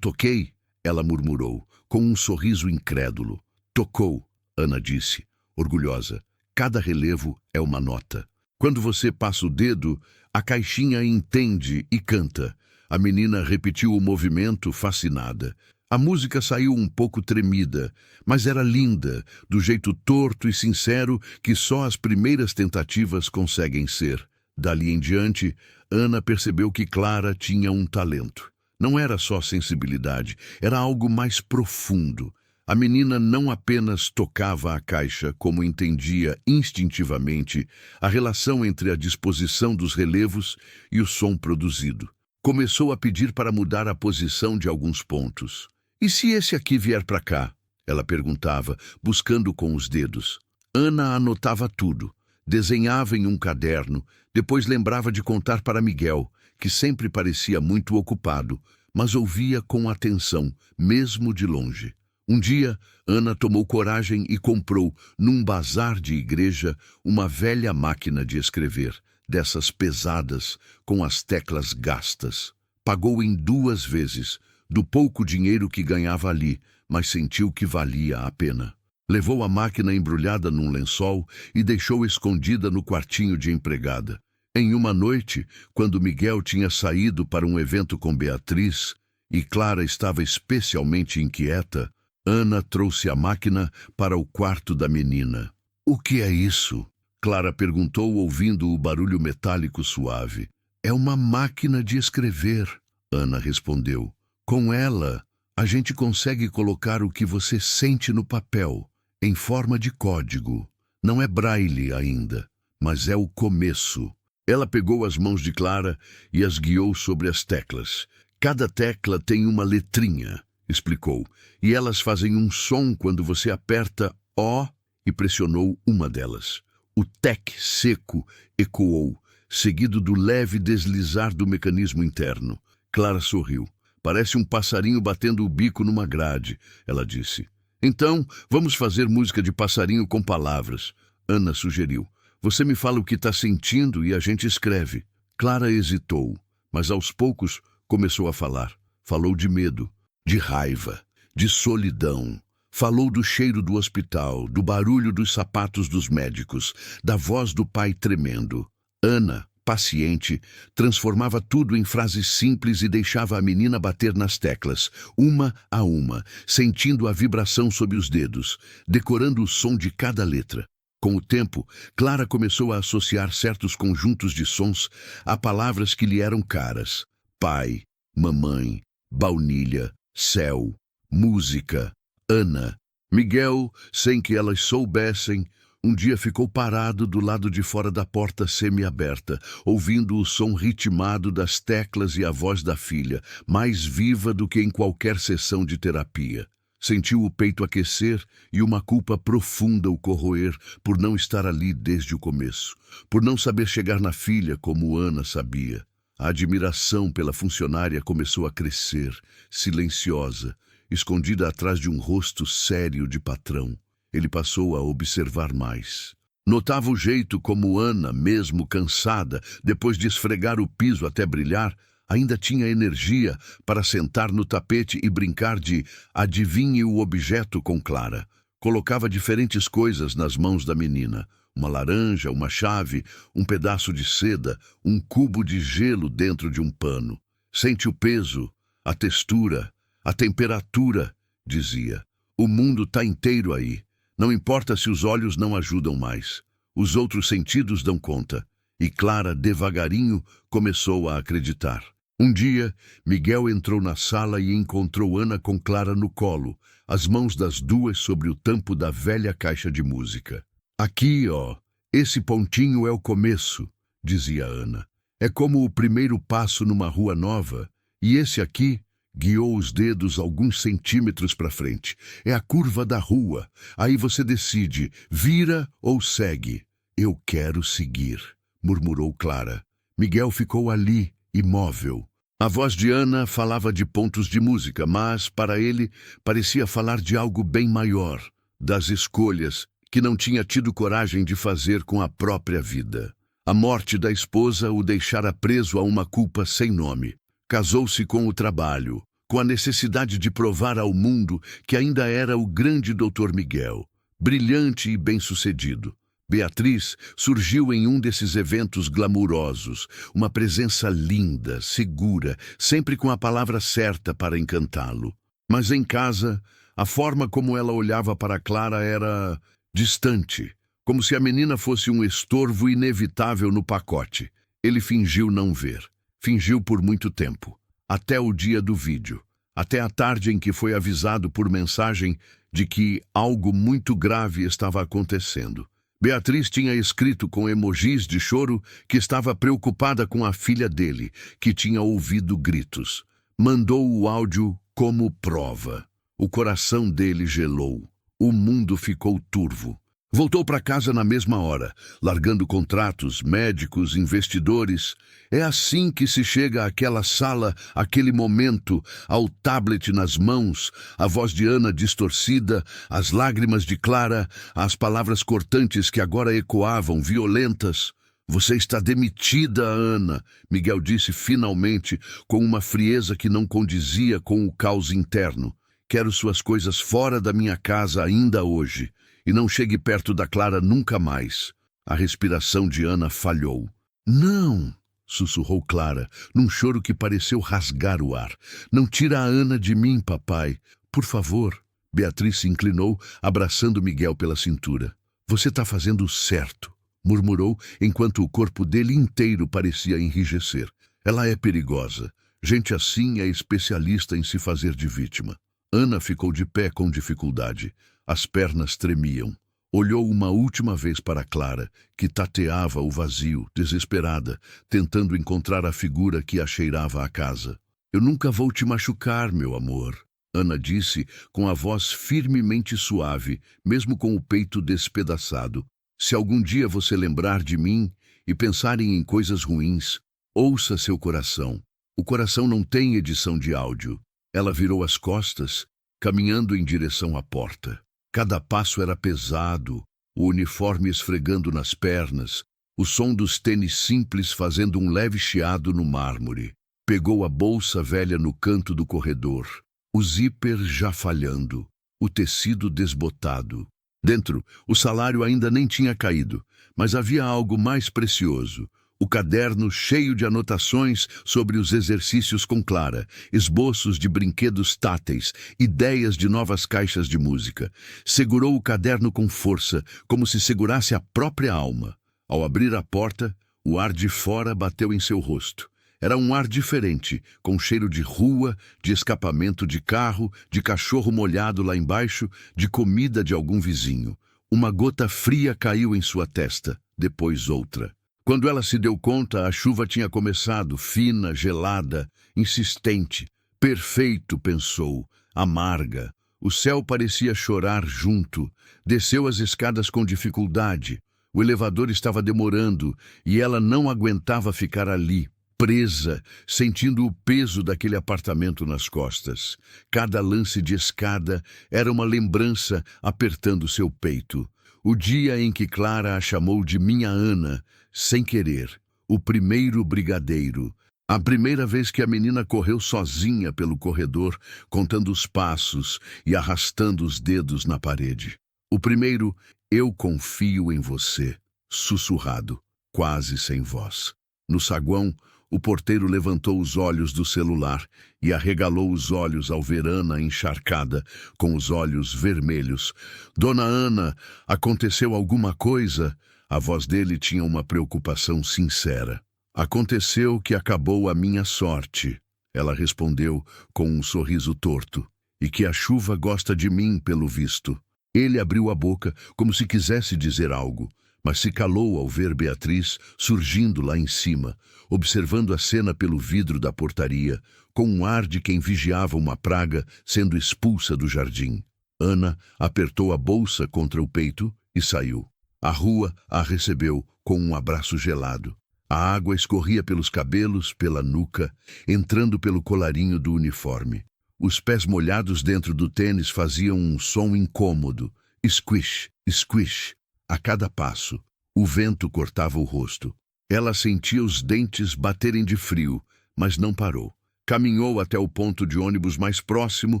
toquei? Ela murmurou, com um sorriso incrédulo. Tocou, Ana disse, orgulhosa. Cada relevo é uma nota. Quando você passa o dedo, a caixinha entende e canta. A menina repetiu o movimento, fascinada. A música saiu um pouco tremida, mas era linda, do jeito torto e sincero que só as primeiras tentativas conseguem ser. Dali em diante, Ana percebeu que Clara tinha um talento. Não era só sensibilidade, era algo mais profundo. A menina não apenas tocava a caixa, como entendia instintivamente a relação entre a disposição dos relevos e o som produzido. Começou a pedir para mudar a posição de alguns pontos. E se esse aqui vier para cá? Ela perguntava, buscando com os dedos. Ana anotava tudo. Desenhava em um caderno, depois lembrava de contar para Miguel, que sempre parecia muito ocupado, mas ouvia com atenção, mesmo de longe. Um dia, Ana tomou coragem e comprou, num bazar de igreja, uma velha máquina de escrever, dessas pesadas, com as teclas gastas. Pagou em 2 vezes, do pouco dinheiro que ganhava ali, mas sentiu que valia a pena. Levou a máquina embrulhada num lençol e deixou escondida no quartinho de empregada. Em uma noite, quando Miguel tinha saído para um evento com Beatriz e Clara estava especialmente inquieta, Ana trouxe a máquina para o quarto da menina. O que é isso? Clara perguntou, ouvindo o barulho metálico suave. É uma máquina de escrever, Ana respondeu. Com ela, a gente consegue colocar o que você sente no papel, em forma de código. Não é braille ainda, mas é o começo. Ela pegou as mãos de Clara e as guiou sobre as teclas. Cada tecla tem uma letrinha, explicou, e elas fazem um som quando você aperta O e pressionou uma delas. O tec seco ecoou, seguido do leve deslizar do mecanismo interno. Clara sorriu. Parece um passarinho batendo o bico numa grade, ela disse. Então, vamos fazer música de passarinho com palavras. Ana sugeriu. Você me fala o que está sentindo e a gente escreve. Clara hesitou, mas aos poucos começou a falar. Falou de medo, de raiva, de solidão. Falou do cheiro do hospital, do barulho dos sapatos dos médicos, da voz do pai tremendo. Ana, paciente, transformava tudo em frases simples e deixava a menina bater nas teclas, uma a uma, sentindo a vibração sob os dedos, decorando o som de cada letra. Com o tempo, Clara começou a associar certos conjuntos de sons a palavras que lhe eram caras. Pai, mamãe, baunilha, céu, música, Ana. Miguel, sem que elas soubessem, um dia ficou parado do lado de fora da porta semi-aberta, ouvindo o som ritmado das teclas e a voz da filha, mais viva do que em qualquer sessão de terapia. Sentiu o peito aquecer e uma culpa profunda o corroer por não estar ali desde o começo, por não saber chegar na filha como Ana sabia. A admiração pela funcionária começou a crescer, silenciosa, escondida atrás de um rosto sério de patrão. Ele passou a observar mais. Notava o jeito como Ana, mesmo cansada, depois de esfregar o piso até brilhar, ainda tinha energia para sentar no tapete e brincar de adivinhe o objeto com Clara. Colocava diferentes coisas nas mãos da menina. Uma laranja, uma chave, um pedaço de seda, um cubo de gelo dentro de um pano. Sente o peso, a textura, a temperatura, dizia. O mundo está inteiro aí. Não importa se os olhos não ajudam mais. Os outros sentidos dão conta. E Clara, devagarinho, começou a acreditar. Um dia, Miguel entrou na sala e encontrou Ana com Clara no colo, as mãos das duas sobre o tampo da velha caixa de música. Aqui, ó, esse pontinho é o começo, dizia Ana. É como o primeiro passo numa rua nova. E esse aqui, guiou os dedos alguns centímetros para frente. É a curva da rua. Aí você decide, vira ou segue. Eu quero seguir, murmurou Clara. Miguel ficou ali, imóvel. A voz de Ana falava de pontos de música, mas, para ele, parecia falar de algo bem maior, das escolhas que não tinha tido coragem de fazer com a própria vida. A morte da esposa o deixara preso a uma culpa sem nome. Casou-se com o trabalho, com a necessidade de provar ao mundo que ainda era o grande Dr. Miguel, brilhante e bem-sucedido. Beatriz surgiu em um desses eventos glamurosos, uma presença linda, segura, sempre com a palavra certa para encantá-lo. Mas em casa, a forma como ela olhava para Clara era distante, como se a menina fosse um estorvo inevitável no pacote. Ele fingiu não ver. Fingiu por muito tempo, até o dia do vídeo, até a tarde em que foi avisado por mensagem de que algo muito grave estava acontecendo. Beatriz tinha escrito com emojis de choro que estava preocupada com a filha dele, que tinha ouvido gritos. Mandou o áudio como prova. O coração dele gelou. O mundo ficou turvo. Voltou para casa na mesma hora, largando contratos, médicos, investidores. É assim que se chega àquela sala, àquele momento, ao tablet nas mãos, a voz de Ana distorcida, as lágrimas de Clara, as palavras cortantes que agora ecoavam, violentas. Você está demitida, Ana, Miguel disse finalmente, com uma frieza que não condizia com o caos interno. Quero suas coisas fora da minha casa ainda hoje. E não chegue perto da Clara nunca mais. A respiração de Ana falhou. Não, sussurrou Clara, num choro que pareceu rasgar o ar. Não tira a Ana de mim, papai. Por favor. Beatriz se inclinou, abraçando Miguel pela cintura. Você está fazendo certo, murmurou, enquanto o corpo dele inteiro parecia enrijecer. Ela é perigosa. Gente assim é especialista em se fazer de vítima. Ana ficou de pé com dificuldade. As pernas tremiam. Olhou uma última vez para Clara, que tateava o vazio, desesperada, tentando encontrar a figura que a cheirava à casa. Eu nunca vou te machucar, meu amor, Ana disse com a voz firmemente suave, mesmo com o peito despedaçado. Se algum dia você lembrar de mim e pensar em coisas ruins, ouça seu coração. O coração não tem edição de áudio. Ela virou as costas, caminhando em direção à porta. Cada passo era pesado, o uniforme esfregando nas pernas, o som dos tênis simples fazendo um leve chiado no mármore. Pegou a bolsa velha no canto do corredor, o zíper já falhando, o tecido desbotado. Dentro, o salário ainda nem tinha caído, mas havia algo mais precioso. O caderno cheio de anotações sobre os exercícios com Clara, esboços de brinquedos táteis, ideias de novas caixas de música. Segurou o caderno com força, como se segurasse a própria alma. Ao abrir a porta, o ar de fora bateu em seu rosto. Era um ar diferente, com cheiro de rua, de escapamento de carro, de cachorro molhado lá embaixo, de comida de algum vizinho. Uma gota fria caiu em sua testa, depois outra. Quando ela se deu conta, a chuva tinha começado, fina, gelada, insistente. Perfeito, pensou, amarga. O céu parecia chorar junto. Desceu as escadas com dificuldade. O elevador estava demorando e ela não aguentava ficar ali, presa, sentindo o peso daquele apartamento nas costas. Cada lance de escada era uma lembrança apertando seu peito. O dia em que Clara a chamou de minha Ana, sem querer, o primeiro brigadeiro. A primeira vez que a menina correu sozinha pelo corredor, contando os passos e arrastando os dedos na parede. O primeiro, eu confio em você, sussurrado, quase sem voz. No saguão, o porteiro levantou os olhos do celular e arregalou os olhos ao ver Ana encharcada, com os olhos vermelhos. Dona Ana, aconteceu alguma coisa? A voz dele tinha uma preocupação sincera. Aconteceu que acabou a minha sorte, ela respondeu com um sorriso torto, e que a chuva gosta de mim, pelo visto. Ele abriu a boca como se quisesse dizer algo, mas se calou ao ver Beatriz surgindo lá em cima, observando a cena pelo vidro da portaria, com um ar de quem vigiava uma praga sendo expulsa do jardim. Ana apertou a bolsa contra o peito e saiu. A rua a recebeu com um abraço gelado. A água escorria pelos cabelos, pela nuca, entrando pelo colarinho do uniforme. Os pés molhados dentro do tênis faziam um som incômodo. Squish, squish. A cada passo, o vento cortava o rosto. Ela sentia os dentes baterem de frio, mas não parou. Caminhou até o ponto de ônibus mais próximo,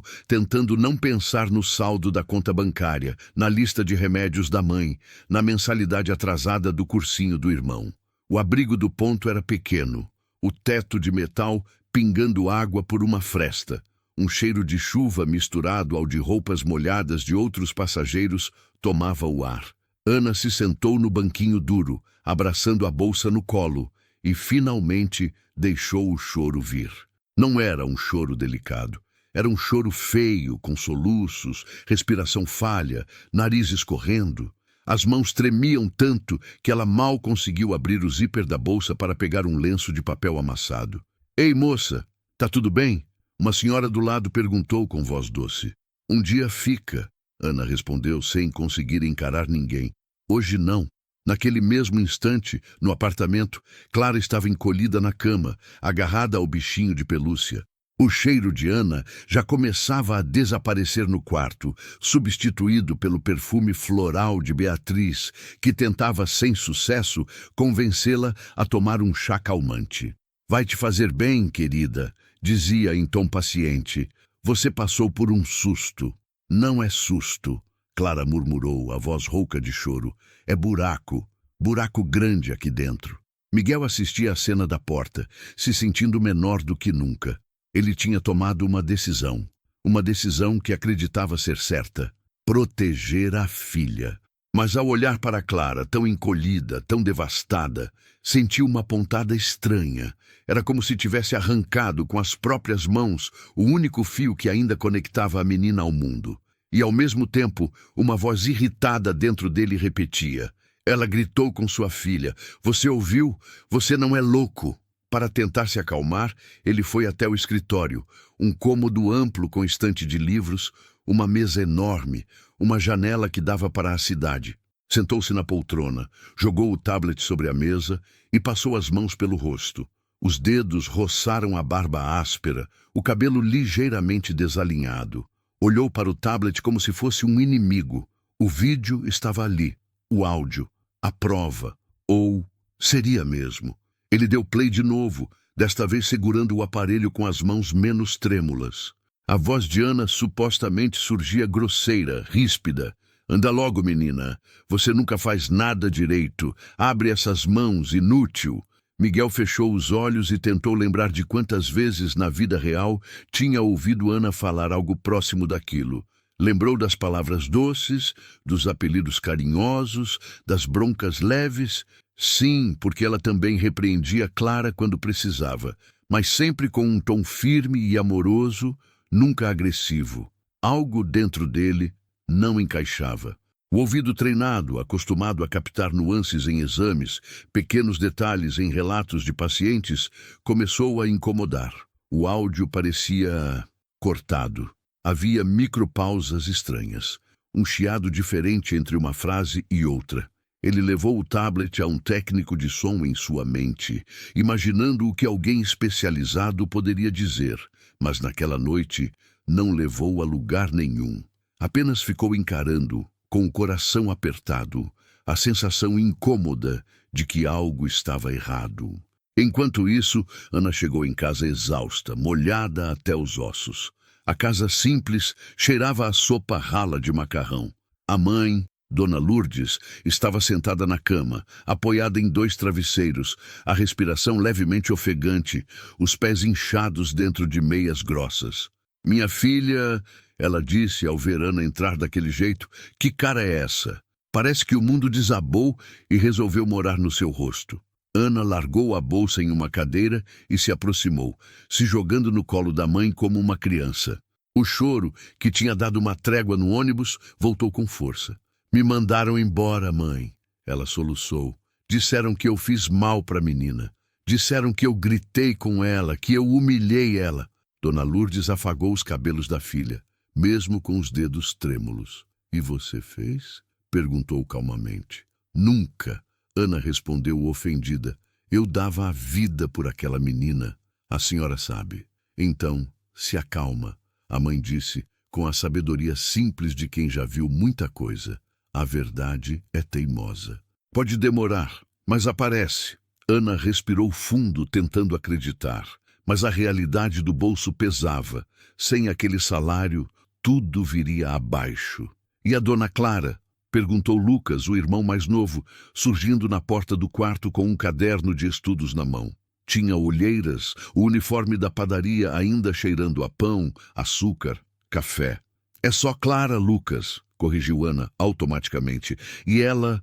tentando não pensar no saldo da conta bancária, na lista de remédios da mãe, na mensalidade atrasada do cursinho do irmão. O abrigo do ponto era pequeno, o teto de metal pingando água por uma fresta. Um cheiro de chuva misturado ao de roupas molhadas de outros passageiros tomava o ar. Ana se sentou no banquinho duro, abraçando a bolsa no colo, e finalmente deixou o choro vir. Não era um choro delicado. Era um choro feio, com soluços, respiração falha, nariz escorrendo. As mãos tremiam tanto que ela mal conseguiu abrir o zíper da bolsa para pegar um lenço de papel amassado. Ei, moça, tá tudo bem? Uma senhora do lado perguntou com voz doce. Um dia fica, Ana respondeu sem conseguir encarar ninguém. Hoje não. Naquele mesmo instante, no apartamento, Clara estava encolhida na cama, agarrada ao bichinho de pelúcia. O cheiro de Ana já começava a desaparecer no quarto, substituído pelo perfume floral de Beatriz, que tentava, sem sucesso, convencê-la a tomar um chá calmante. Vai te fazer bem, querida, dizia em tom paciente. Você passou por um susto. Não é susto, Clara murmurou, a voz rouca de choro. É buraco. Buraco grande aqui dentro. Miguel assistia à cena da porta, se sentindo menor do que nunca. Ele tinha tomado uma decisão que acreditava ser certa: proteger a filha. Mas ao olhar para Clara, tão encolhida, tão devastada, sentiu uma pontada estranha. Era como se tivesse arrancado com as próprias mãos o único fio que ainda conectava a menina ao mundo. E ao mesmo tempo, uma voz irritada dentro dele repetia. Ela gritou com sua filha. Você ouviu? Você não é louco. Para tentar se acalmar, ele foi até o escritório, um cômodo amplo com estante de livros, uma mesa enorme, uma janela que dava para a cidade. Sentou-se na poltrona, jogou o tablet sobre a mesa e passou as mãos pelo rosto. Os dedos roçaram a barba áspera, o cabelo ligeiramente desalinhado. Olhou para o tablet como se fosse um inimigo. O vídeo estava ali, o áudio, a prova, ou seria mesmo. Ele deu play de novo, desta vez segurando o aparelho com as mãos menos trêmulas. A voz de Ana supostamente surgia grosseira, ríspida. Anda logo, menina. Você nunca faz nada direito. Abre essas mãos, inútil. Miguel fechou os olhos e tentou lembrar de quantas vezes na vida real tinha ouvido Ana falar algo próximo daquilo. Lembrou das palavras doces, dos apelidos carinhosos, das broncas leves. Sim, porque ela também repreendia Clara quando precisava, mas sempre com um tom firme e amoroso, nunca agressivo. Algo dentro dele não encaixava. O ouvido treinado, acostumado a captar nuances em exames, pequenos detalhes em relatos de pacientes, começou a incomodar. O áudio parecia cortado. Havia micropausas estranhas, um chiado diferente entre uma frase e outra. Ele levou o tablet a um técnico de som em sua mente, imaginando o que alguém especializado poderia dizer, mas naquela noite não levou a lugar nenhum. Apenas ficou encarando, com o coração apertado, a sensação incômoda de que algo estava errado. Enquanto isso, Ana chegou em casa exausta, molhada até os ossos. A casa simples cheirava a sopa rala de macarrão. A mãe, Dona Lourdes, estava sentada na cama, apoiada em 2 travesseiros, a respiração levemente ofegante, os pés inchados dentro de meias grossas. Minha filha, ela disse ao ver Ana entrar daquele jeito, que cara é essa? Parece que o mundo desabou e resolveu morar no seu rosto. Ana largou a bolsa em uma cadeira e se aproximou, se jogando no colo da mãe como uma criança. O choro, que tinha dado uma trégua no ônibus, voltou com força. Me mandaram embora, mãe. Ela soluçou. Disseram que eu fiz mal para a menina. Disseram que eu gritei com ela, que eu humilhei ela. Dona Lourdes afagou os cabelos da filha, mesmo com os dedos trêmulos. E você fez? Perguntou calmamente. Nunca. Ana respondeu ofendida. Eu dava a vida por aquela menina. A senhora sabe. Então, se acalma. A mãe disse, com a sabedoria simples de quem já viu muita coisa. A verdade é teimosa. Pode demorar, mas aparece. Ana respirou fundo, tentando acreditar. Mas a realidade do bolso pesava. Sem aquele salário, tudo viria abaixo. E a dona Clara? Perguntou Lucas, o irmão mais novo, surgindo na porta do quarto com um caderno de estudos na mão. Tinha olheiras, o uniforme da padaria ainda cheirando a pão, açúcar, café. É só Clara, Lucas, corrigiu Ana automaticamente. E ela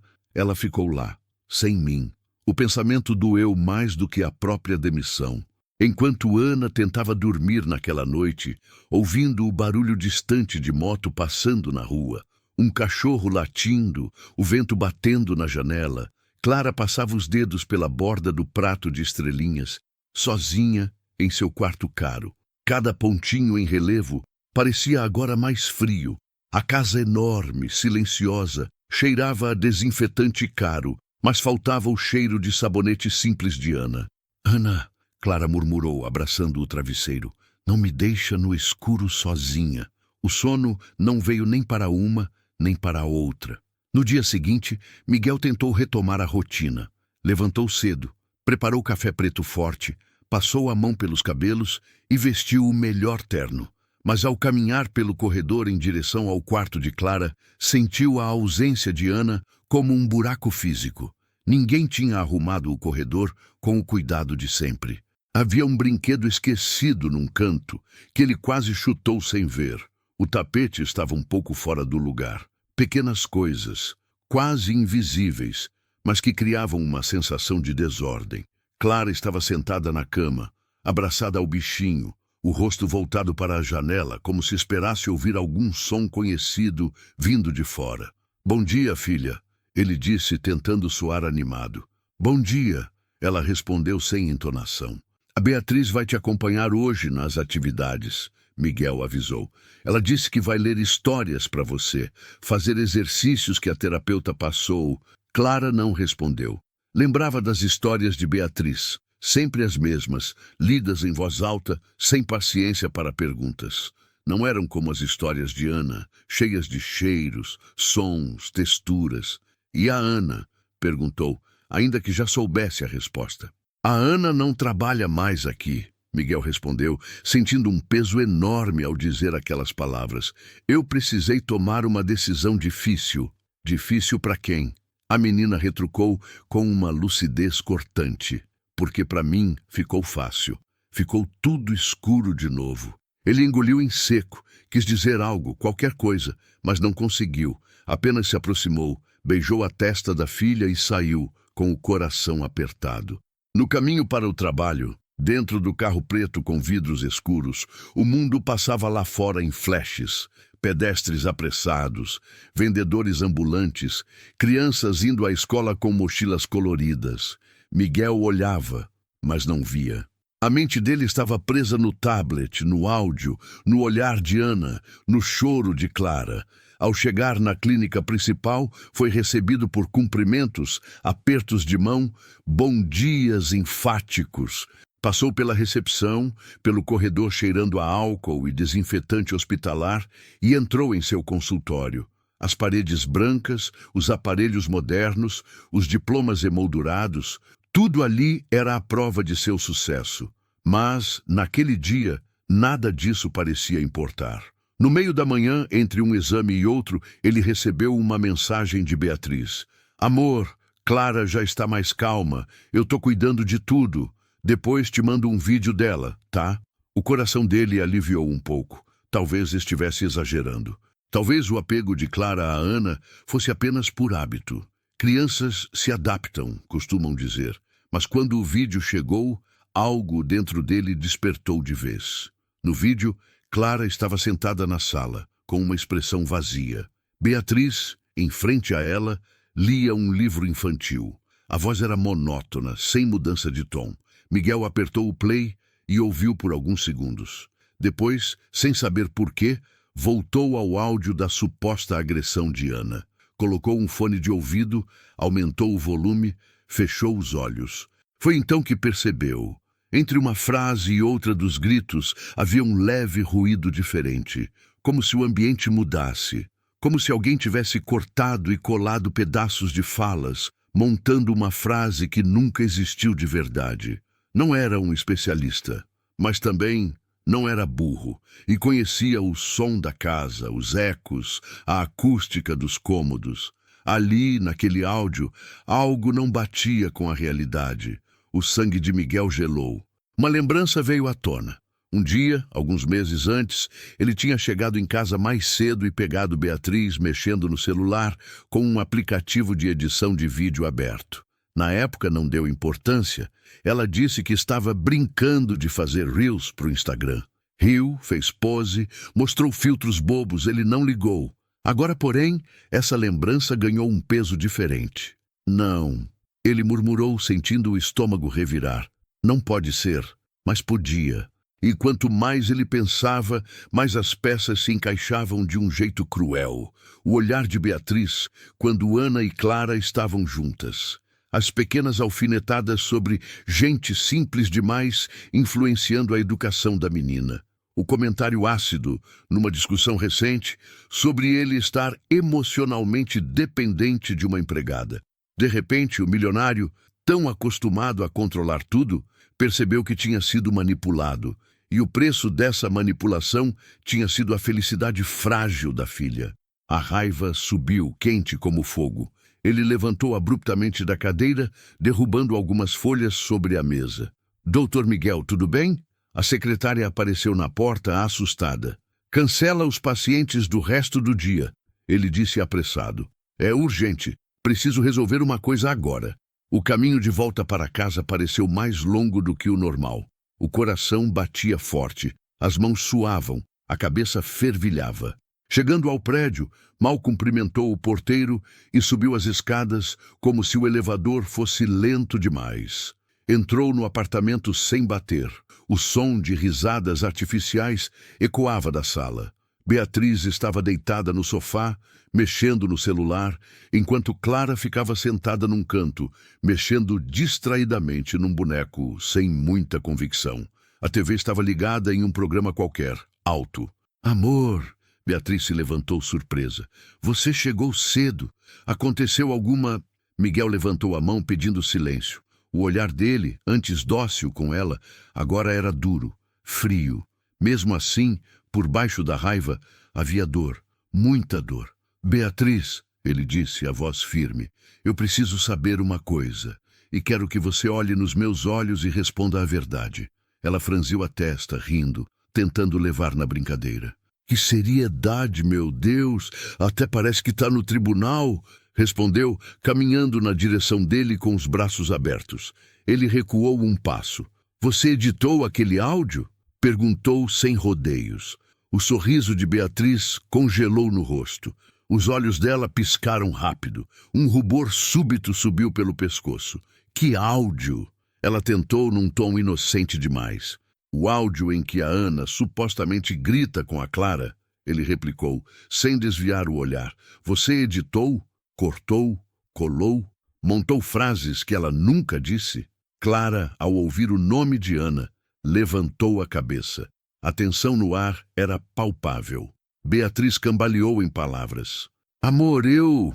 ficou lá, sem mim. O pensamento doeu mais do que a própria demissão. Enquanto Ana tentava dormir naquela noite, ouvindo o barulho distante de moto passando na rua, um cachorro latindo, o vento batendo na janela, Clara passava os dedos pela borda do prato de estrelinhas, sozinha em seu quarto caro. Cada pontinho em relevo parecia agora mais frio. A casa enorme, silenciosa, cheirava a desinfetante caro, mas faltava o cheiro de sabonete simples de Ana. Ana, Clara murmurou, abraçando o travesseiro, não me deixa no escuro sozinha. O sono não veio nem para uma, nem para a outra. No dia seguinte, Miguel tentou retomar a rotina. Levantou cedo, preparou café preto forte, passou a mão pelos cabelos e vestiu o melhor terno. Mas ao caminhar pelo corredor em direção ao quarto de Clara, sentiu a ausência de Ana como um buraco físico. Ninguém tinha arrumado o corredor com o cuidado de sempre. Havia um brinquedo esquecido num canto, que ele quase chutou sem ver. O tapete estava um pouco fora do lugar. Pequenas coisas, quase invisíveis, mas que criavam uma sensação de desordem. Clara estava sentada na cama, abraçada ao bichinho, o rosto voltado para a janela, como se esperasse ouvir algum som conhecido vindo de fora. Bom dia, filha, ele disse, tentando soar animado. Bom dia. Ela respondeu sem entonação. A Beatriz vai te acompanhar hoje nas atividades, Miguel avisou. Ela disse que vai ler histórias para você, fazer exercícios que a terapeuta passou. Clara não respondeu. Lembrava das histórias de Beatriz, sempre as mesmas, lidas em voz alta, sem paciência para perguntas. Não eram como as histórias de Ana, cheias de cheiros, sons, texturas. E a Ana? Perguntou, ainda que já soubesse a resposta. A Ana não trabalha mais aqui, Miguel respondeu, sentindo um peso enorme ao dizer aquelas palavras. Eu precisei tomar uma decisão difícil. Difícil para quem? A menina retrucou com uma lucidez cortante. Porque para mim ficou fácil. Ficou tudo escuro de novo. Ele engoliu em seco, quis dizer algo, qualquer coisa, mas não conseguiu. Apenas se aproximou, beijou a testa da filha e saiu, com o coração apertado. No caminho para o trabalho, dentro do carro preto com vidros escuros, o mundo passava lá fora em flashes. Pedestres apressados, vendedores ambulantes, crianças indo à escola com mochilas coloridas. Miguel olhava, mas não via. A mente dele estava presa no tablet, no áudio, no olhar de Ana, no choro de Clara. Ao chegar na clínica principal, foi recebido por cumprimentos, apertos de mão, bom dias enfáticos. Passou pela recepção, pelo corredor cheirando a álcool e desinfetante hospitalar e entrou em seu consultório. As paredes brancas, os aparelhos modernos, os diplomas emoldurados, tudo ali era a prova de seu sucesso. Mas, naquele dia, nada disso parecia importar. No meio da manhã, entre um exame e outro, ele recebeu uma mensagem de Beatriz. Amor, Clara já está mais calma, eu tô cuidando de tudo. Depois te mando um vídeo dela, tá? O coração dele aliviou um pouco. Talvez estivesse exagerando. Talvez o apego de Clara a Ana fosse apenas por hábito. Crianças se adaptam, costumam dizer. Mas quando o vídeo chegou, algo dentro dele despertou de vez. No vídeo, Clara estava sentada na sala, com uma expressão vazia. Beatriz, em frente a ela, lia um livro infantil. A voz era monótona, sem mudança de tom. Miguel apertou o play e ouviu por alguns segundos. Depois, sem saber por quê, voltou ao áudio da suposta agressão de Ana. Colocou um fone de ouvido, aumentou o volume, fechou os olhos. Foi então que percebeu. Entre uma frase e outra dos gritos havia um leve ruído diferente, como se o ambiente mudasse, como se alguém tivesse cortado e colado pedaços de falas, montando uma frase que nunca existiu de verdade. Não era um especialista, mas também não era burro, e conhecia o som da casa, os ecos, a acústica dos cômodos. Ali, naquele áudio, algo não batia com a realidade. O sangue de Miguel gelou. Uma lembrança veio à tona. Um dia, alguns meses antes, ele tinha chegado em casa mais cedo e pegado Beatriz mexendo no celular com um aplicativo de edição de vídeo aberto. Na época não deu importância. Ela disse que estava brincando de fazer reels para o Instagram. Riu, fez pose, mostrou filtros bobos, ele não ligou. Agora, porém, essa lembrança ganhou um peso diferente. Não, ele murmurou, sentindo o estômago revirar. Não pode ser, mas podia. E quanto mais ele pensava, mais as peças se encaixavam de um jeito cruel. O olhar de Beatriz, quando Ana e Clara estavam juntas. As pequenas alfinetadas sobre gente simples demais influenciando a educação da menina. O comentário ácido, numa discussão recente, sobre ele estar emocionalmente dependente de uma empregada. De repente, o milionário, tão acostumado a controlar tudo, percebeu que tinha sido manipulado, e o preço dessa manipulação tinha sido a felicidade frágil da filha. A raiva subiu, quente como fogo. Ele levantou abruptamente da cadeira, derrubando algumas folhas sobre a mesa. Doutor Miguel, tudo bem? A secretária apareceu na porta, assustada. Cancela os pacientes do resto do dia, ele disse apressado. É urgente, preciso resolver uma coisa agora. O caminho de volta para casa pareceu mais longo do que o normal. O coração batia forte, as mãos suavam, a cabeça fervilhava. Chegando ao prédio, mal cumprimentou o porteiro e subiu as escadas como se o elevador fosse lento demais. Entrou no apartamento sem bater. O som de risadas artificiais ecoava da sala. Beatriz estava deitada no sofá, mexendo no celular, enquanto Clara ficava sentada num canto, mexendo distraidamente num boneco sem muita convicção. A TV estava ligada em um programa qualquer, alto. Amor, Beatriz se levantou surpresa. Você chegou cedo. Aconteceu alguma... Miguel levantou a mão pedindo silêncio. O olhar dele, antes dócil com ela, agora era duro, frio. Mesmo assim, por baixo da raiva, havia dor, muita dor. Beatriz, ele disse, a voz firme, eu preciso saber uma coisa, e quero que você olhe nos meus olhos e responda a verdade. Ela franziu a testa, rindo, tentando levar na brincadeira. Que seriedade, meu Deus! Até parece que está no tribunal, respondeu, caminhando na direção dele com os braços abertos. Ele recuou um passo. Você editou aquele áudio? Perguntou sem rodeios. O sorriso de Beatriz congelou no rosto. Os olhos dela piscaram rápido. Um rubor súbito subiu pelo pescoço. Que áudio! Ela tentou num tom inocente demais. O áudio em que a Ana supostamente grita com a Clara, ele replicou, sem desviar o olhar. Você editou, cortou, colou, montou frases que ela nunca disse? Clara, ao ouvir o nome de Ana, levantou a cabeça. A tensão no ar era palpável. Beatriz cambaleou em palavras. Amor, eu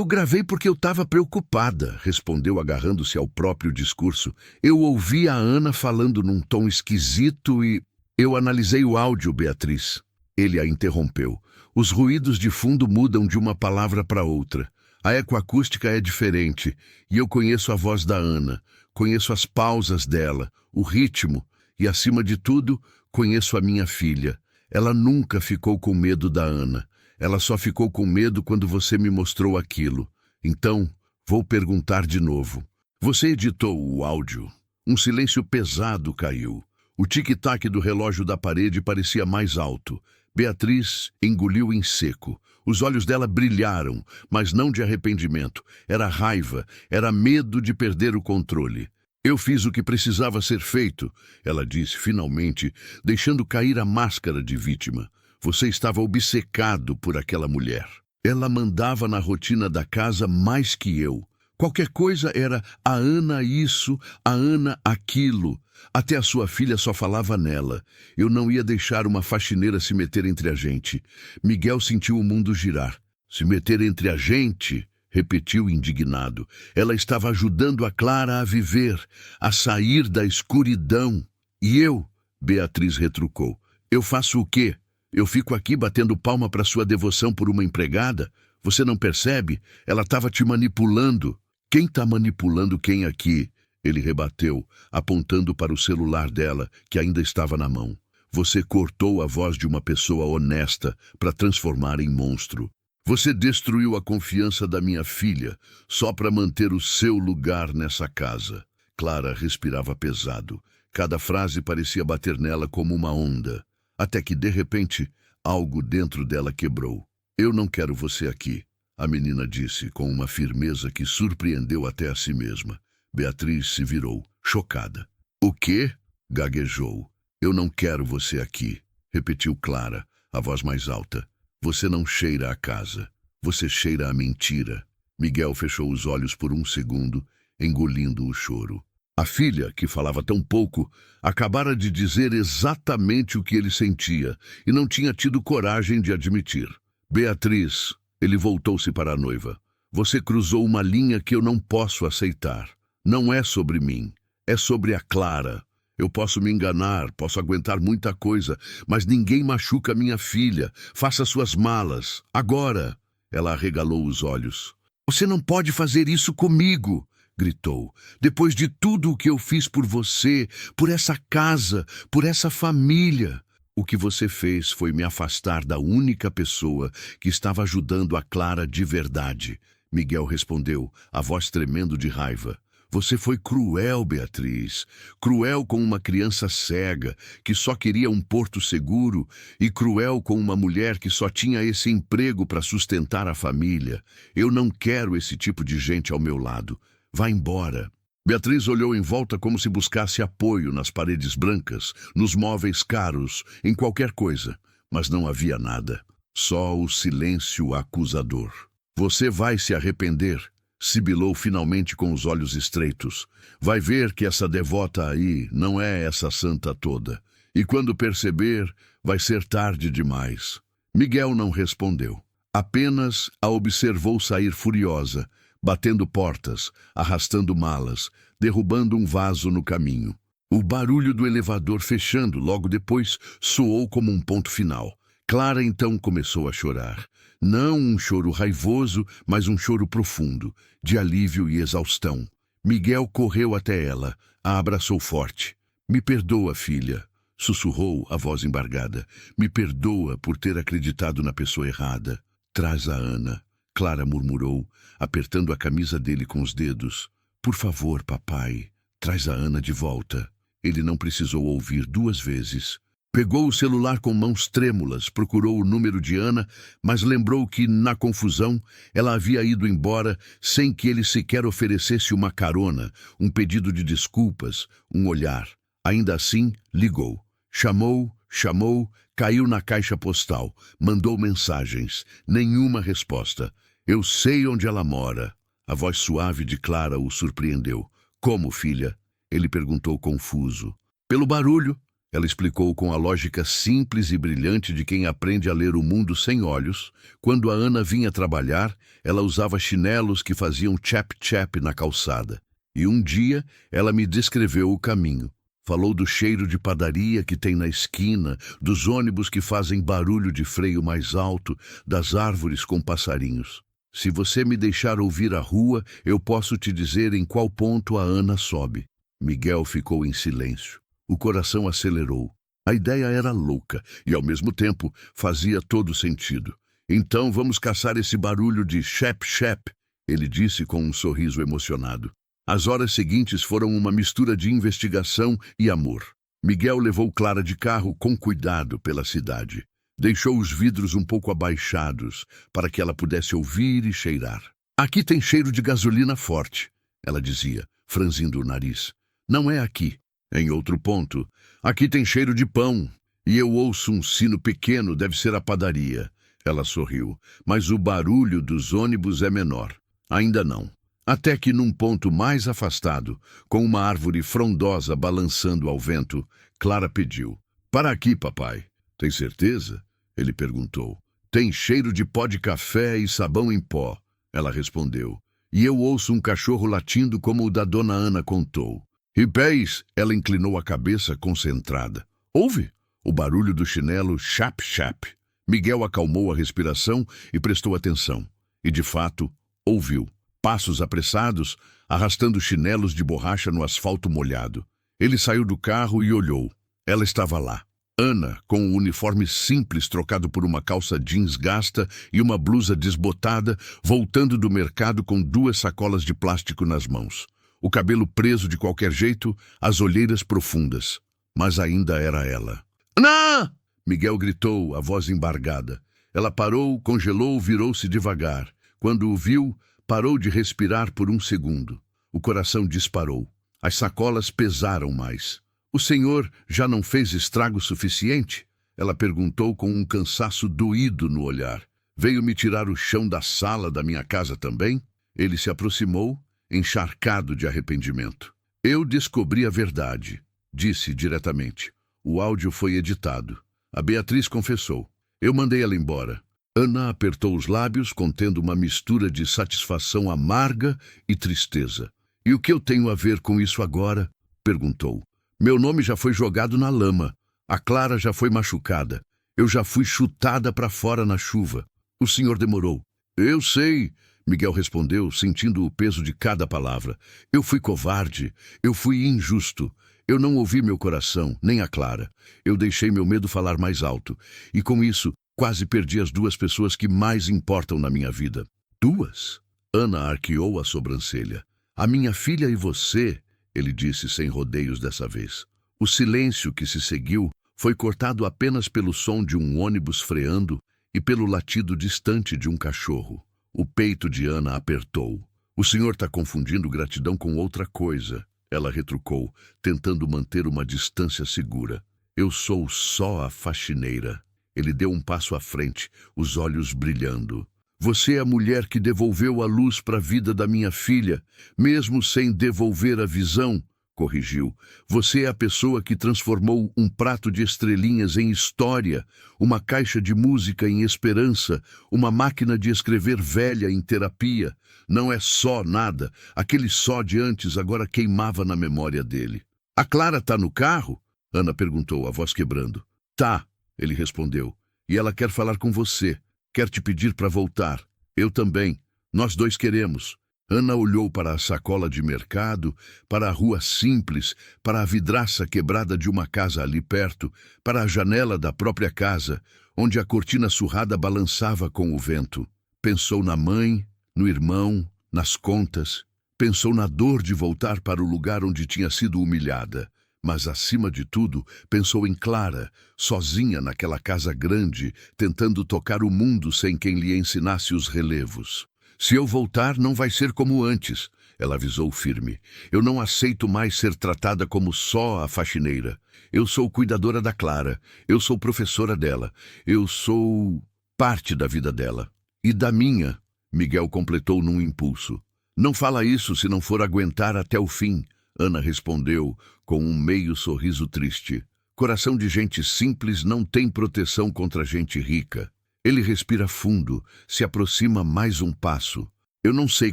gravei porque eu estava preocupada, respondeu agarrando-se ao próprio discurso. Eu ouvi a Ana falando num tom esquisito e... Eu analisei o áudio, Beatriz. Ele a interrompeu. Os ruídos de fundo mudam de uma palavra para outra. A ecoacústica é diferente, e eu conheço a voz da Ana, conheço as pausas dela, o ritmo, e, acima de tudo, conheço a minha filha. Ela nunca ficou com medo da Ana. Ela só ficou com medo quando você me mostrou aquilo. Então, vou perguntar de novo. Você editou o áudio? Um silêncio pesado caiu. O tic-tac do relógio da parede parecia mais alto. Beatriz engoliu em seco. Os olhos dela brilharam, mas não de arrependimento. Era raiva, era medo de perder o controle. Eu fiz o que precisava ser feito, ela disse finalmente, deixando cair a máscara de vítima. Você estava obcecado por aquela mulher. Ela mandava na rotina da casa mais que eu. Qualquer coisa era a Ana isso, a Ana aquilo. Até a sua filha só falava nela. Eu não ia deixar uma faxineira se meter entre a gente. Miguel sentiu o mundo girar. Se meter entre a gente, repetiu indignado. Ela estava ajudando a Clara a viver, a sair da escuridão. E eu, Beatriz retrucou, eu faço o quê? Eu fico aqui batendo palma para sua devoção por uma empregada? Você não percebe? Ela estava te manipulando. Quem está manipulando quem aqui? Ele rebateu, apontando para o celular dela, que ainda estava na mão. Você cortou a voz de uma pessoa honesta para transformar em monstro. Você destruiu a confiança da minha filha só para manter o seu lugar nessa casa. Clara respirava pesado. Cada frase parecia bater nela como uma onda. Até que, de repente, algo dentro dela quebrou. Eu não quero você aqui, a menina disse com uma firmeza que surpreendeu até a si mesma. Beatriz se virou, chocada. O quê? Gaguejou. Eu não quero você aqui, repetiu Clara, a voz mais alta. Você não cheira a casa. Você cheira a mentira. Miguel fechou os olhos por um segundo, engolindo o choro. A filha, que falava tão pouco, acabara de dizer exatamente o que ele sentia e não tinha tido coragem de admitir. Beatriz, ele voltou-se para a noiva. Você cruzou uma linha que eu não posso aceitar. Não é sobre mim, é sobre a Clara. Eu posso me enganar, posso aguentar muita coisa, mas ninguém machuca minha filha. Faça suas malas, agora. Ela arregalou os olhos. Você não pode fazer isso comigo, gritou. Depois de tudo o que eu fiz por você, por essa casa, por essa família. O que você fez foi me afastar da única pessoa que estava ajudando a Clara de verdade. Miguel respondeu, a voz tremendo de raiva. Você foi cruel, Beatriz. Cruel com uma criança cega, que só queria um porto seguro, e cruel com uma mulher que só tinha esse emprego para sustentar a família. Eu não quero esse tipo de gente ao meu lado. Vá embora. Beatriz olhou em volta como se buscasse apoio nas paredes brancas, nos móveis caros, em qualquer coisa, mas não havia nada. Só o silêncio acusador. Você vai se arrepender, sibilou finalmente com os olhos estreitos. Vai ver que essa devota aí não é essa santa toda. E quando perceber, vai ser tarde demais. Miguel não respondeu. Apenas a observou sair furiosa, batendo portas, arrastando malas, derrubando um vaso no caminho. O barulho do elevador fechando logo depois soou como um ponto final. Clara então começou a chorar. Não um choro raivoso, mas um choro profundo, de alívio e exaustão. Miguel correu até ela, a abraçou forte. Me perdoa, filha, sussurrou a voz embargada. Me perdoa por ter acreditado na pessoa errada. Traz a Ana, Clara murmurou, apertando a camisa dele com os dedos. Por favor, papai, traz a Ana de volta. Ele não precisou ouvir 2 vezes. Pegou o celular com mãos trêmulas, procurou o número de Ana, mas lembrou que, na confusão, ela havia ido embora sem que ele sequer oferecesse uma carona, um pedido de desculpas, um olhar. Ainda assim, ligou. Chamou, caiu na caixa postal, mandou mensagens. Nenhuma resposta. Eu sei onde ela mora. A voz suave de Clara o surpreendeu. Como, filha? Ele perguntou confuso. Pelo barulho. Ela explicou com a lógica simples e brilhante de quem aprende a ler o mundo sem olhos. Quando a Ana vinha trabalhar, ela usava chinelos que faziam chap-chap na calçada. E um dia, ela me descreveu o caminho. Falou do cheiro de padaria que tem na esquina, dos ônibus que fazem barulho de freio mais alto, das árvores com passarinhos. Se você me deixar ouvir a rua, eu posso te dizer em qual ponto a Ana sobe. Miguel ficou em silêncio. O coração acelerou. A ideia era louca e, ao mesmo tempo, fazia todo sentido. Então vamos caçar esse barulho de chap-chap, ele disse com um sorriso emocionado. As horas seguintes foram uma mistura de investigação e amor. Miguel levou Clara de carro com cuidado pela cidade. Deixou os vidros um pouco abaixados para que ela pudesse ouvir e cheirar. Aqui tem cheiro de gasolina forte, ela dizia, franzindo o nariz. Não é aqui. Em outro ponto, aqui tem cheiro de pão, e eu ouço um sino pequeno, deve ser a padaria. Ela sorriu, mas o barulho dos ônibus é menor. Ainda não. Até que num ponto mais afastado, com uma árvore frondosa balançando ao vento, Clara pediu. Para aqui, papai. Tem certeza? Ele perguntou. Tem cheiro de pó de café e sabão em pó, ela respondeu. E eu ouço um cachorro latindo como o da dona Ana contou. Ripéis, ela inclinou a cabeça concentrada. Ouve? O barulho do chinelo chap-chap. Miguel acalmou a respiração e prestou atenção. E, de fato, ouviu. Passos apressados, arrastando chinelos de borracha no asfalto molhado. Ele saiu do carro e olhou. Ela estava lá. Ana, com um uniforme simples trocado por uma calça jeans gasta e uma blusa desbotada, voltando do mercado com 2 sacolas de plástico nas mãos. O cabelo preso de qualquer jeito, as olheiras profundas. Mas ainda era ela. Ana! Miguel gritou, a voz embargada. Ela parou, congelou, virou-se devagar. Quando o viu, parou de respirar por um segundo. O coração disparou. As sacolas pesaram mais. O senhor já não fez estrago suficiente? Ela perguntou com um cansaço doído no olhar. Veio me tirar o chão da sala da minha casa também? Ele se aproximou, encharcado de arrependimento. Eu descobri a verdade, disse diretamente. O áudio foi editado. A Beatriz confessou. Eu mandei ela embora. Ana apertou os lábios, contendo uma mistura de satisfação amarga e tristeza. E o que eu tenho a ver com isso agora? Perguntou. Meu nome já foi jogado na lama. A Clara já foi machucada. Eu já fui chutada para fora na chuva. O senhor demorou. Eu sei, Miguel respondeu, sentindo o peso de cada palavra. Eu fui covarde. Eu fui injusto. Eu não ouvi meu coração, nem a Clara. Eu deixei meu medo falar mais alto. E com isso, quase perdi as 2 pessoas que mais importam na minha vida. 2? Ana arqueou a sobrancelha. A minha filha e você, ele disse sem rodeios dessa vez. O silêncio que se seguiu foi cortado apenas pelo som de um ônibus freando e pelo latido distante de um cachorro. O peito de Ana apertou. O senhor está confundindo gratidão com outra coisa, ela retrucou, tentando manter uma distância segura. Eu sou só a faxineira. Ele deu um passo à frente, os olhos brilhando. Você é a mulher que devolveu a luz para a vida da minha filha, mesmo sem devolver a visão, corrigiu. Você é a pessoa que transformou um prato de estrelinhas em história, uma caixa de música em esperança, uma máquina de escrever velha em terapia. Não é só nada, aquele só de antes agora queimava na memória dele. A Clara tá no carro? Ana perguntou, a voz quebrando. Tá, ele respondeu, e ela quer falar com você. Quer te pedir para voltar. Eu também. Nós dois queremos. Ana olhou para a sacola de mercado, para a rua simples, para a vidraça quebrada de uma casa ali perto, para a janela da própria casa, onde a cortina surrada balançava com o vento. Pensou na mãe, no irmão, nas contas. Pensou na dor de voltar para o lugar onde tinha sido humilhada. Mas, acima de tudo, pensou em Clara, sozinha naquela casa grande, tentando tocar o mundo sem quem lhe ensinasse os relevos. Se eu voltar, não vai ser como antes, ela avisou firme. Eu não aceito mais ser tratada como só a faxineira. Eu sou cuidadora da Clara, eu sou professora dela, eu sou parte da vida dela. E da minha, Miguel completou num impulso. Não fala isso se não for aguentar até o fim. Ana respondeu com um meio sorriso triste. Coração de gente simples não tem proteção contra gente rica. Ele respira fundo, se aproxima mais um passo. Eu não sei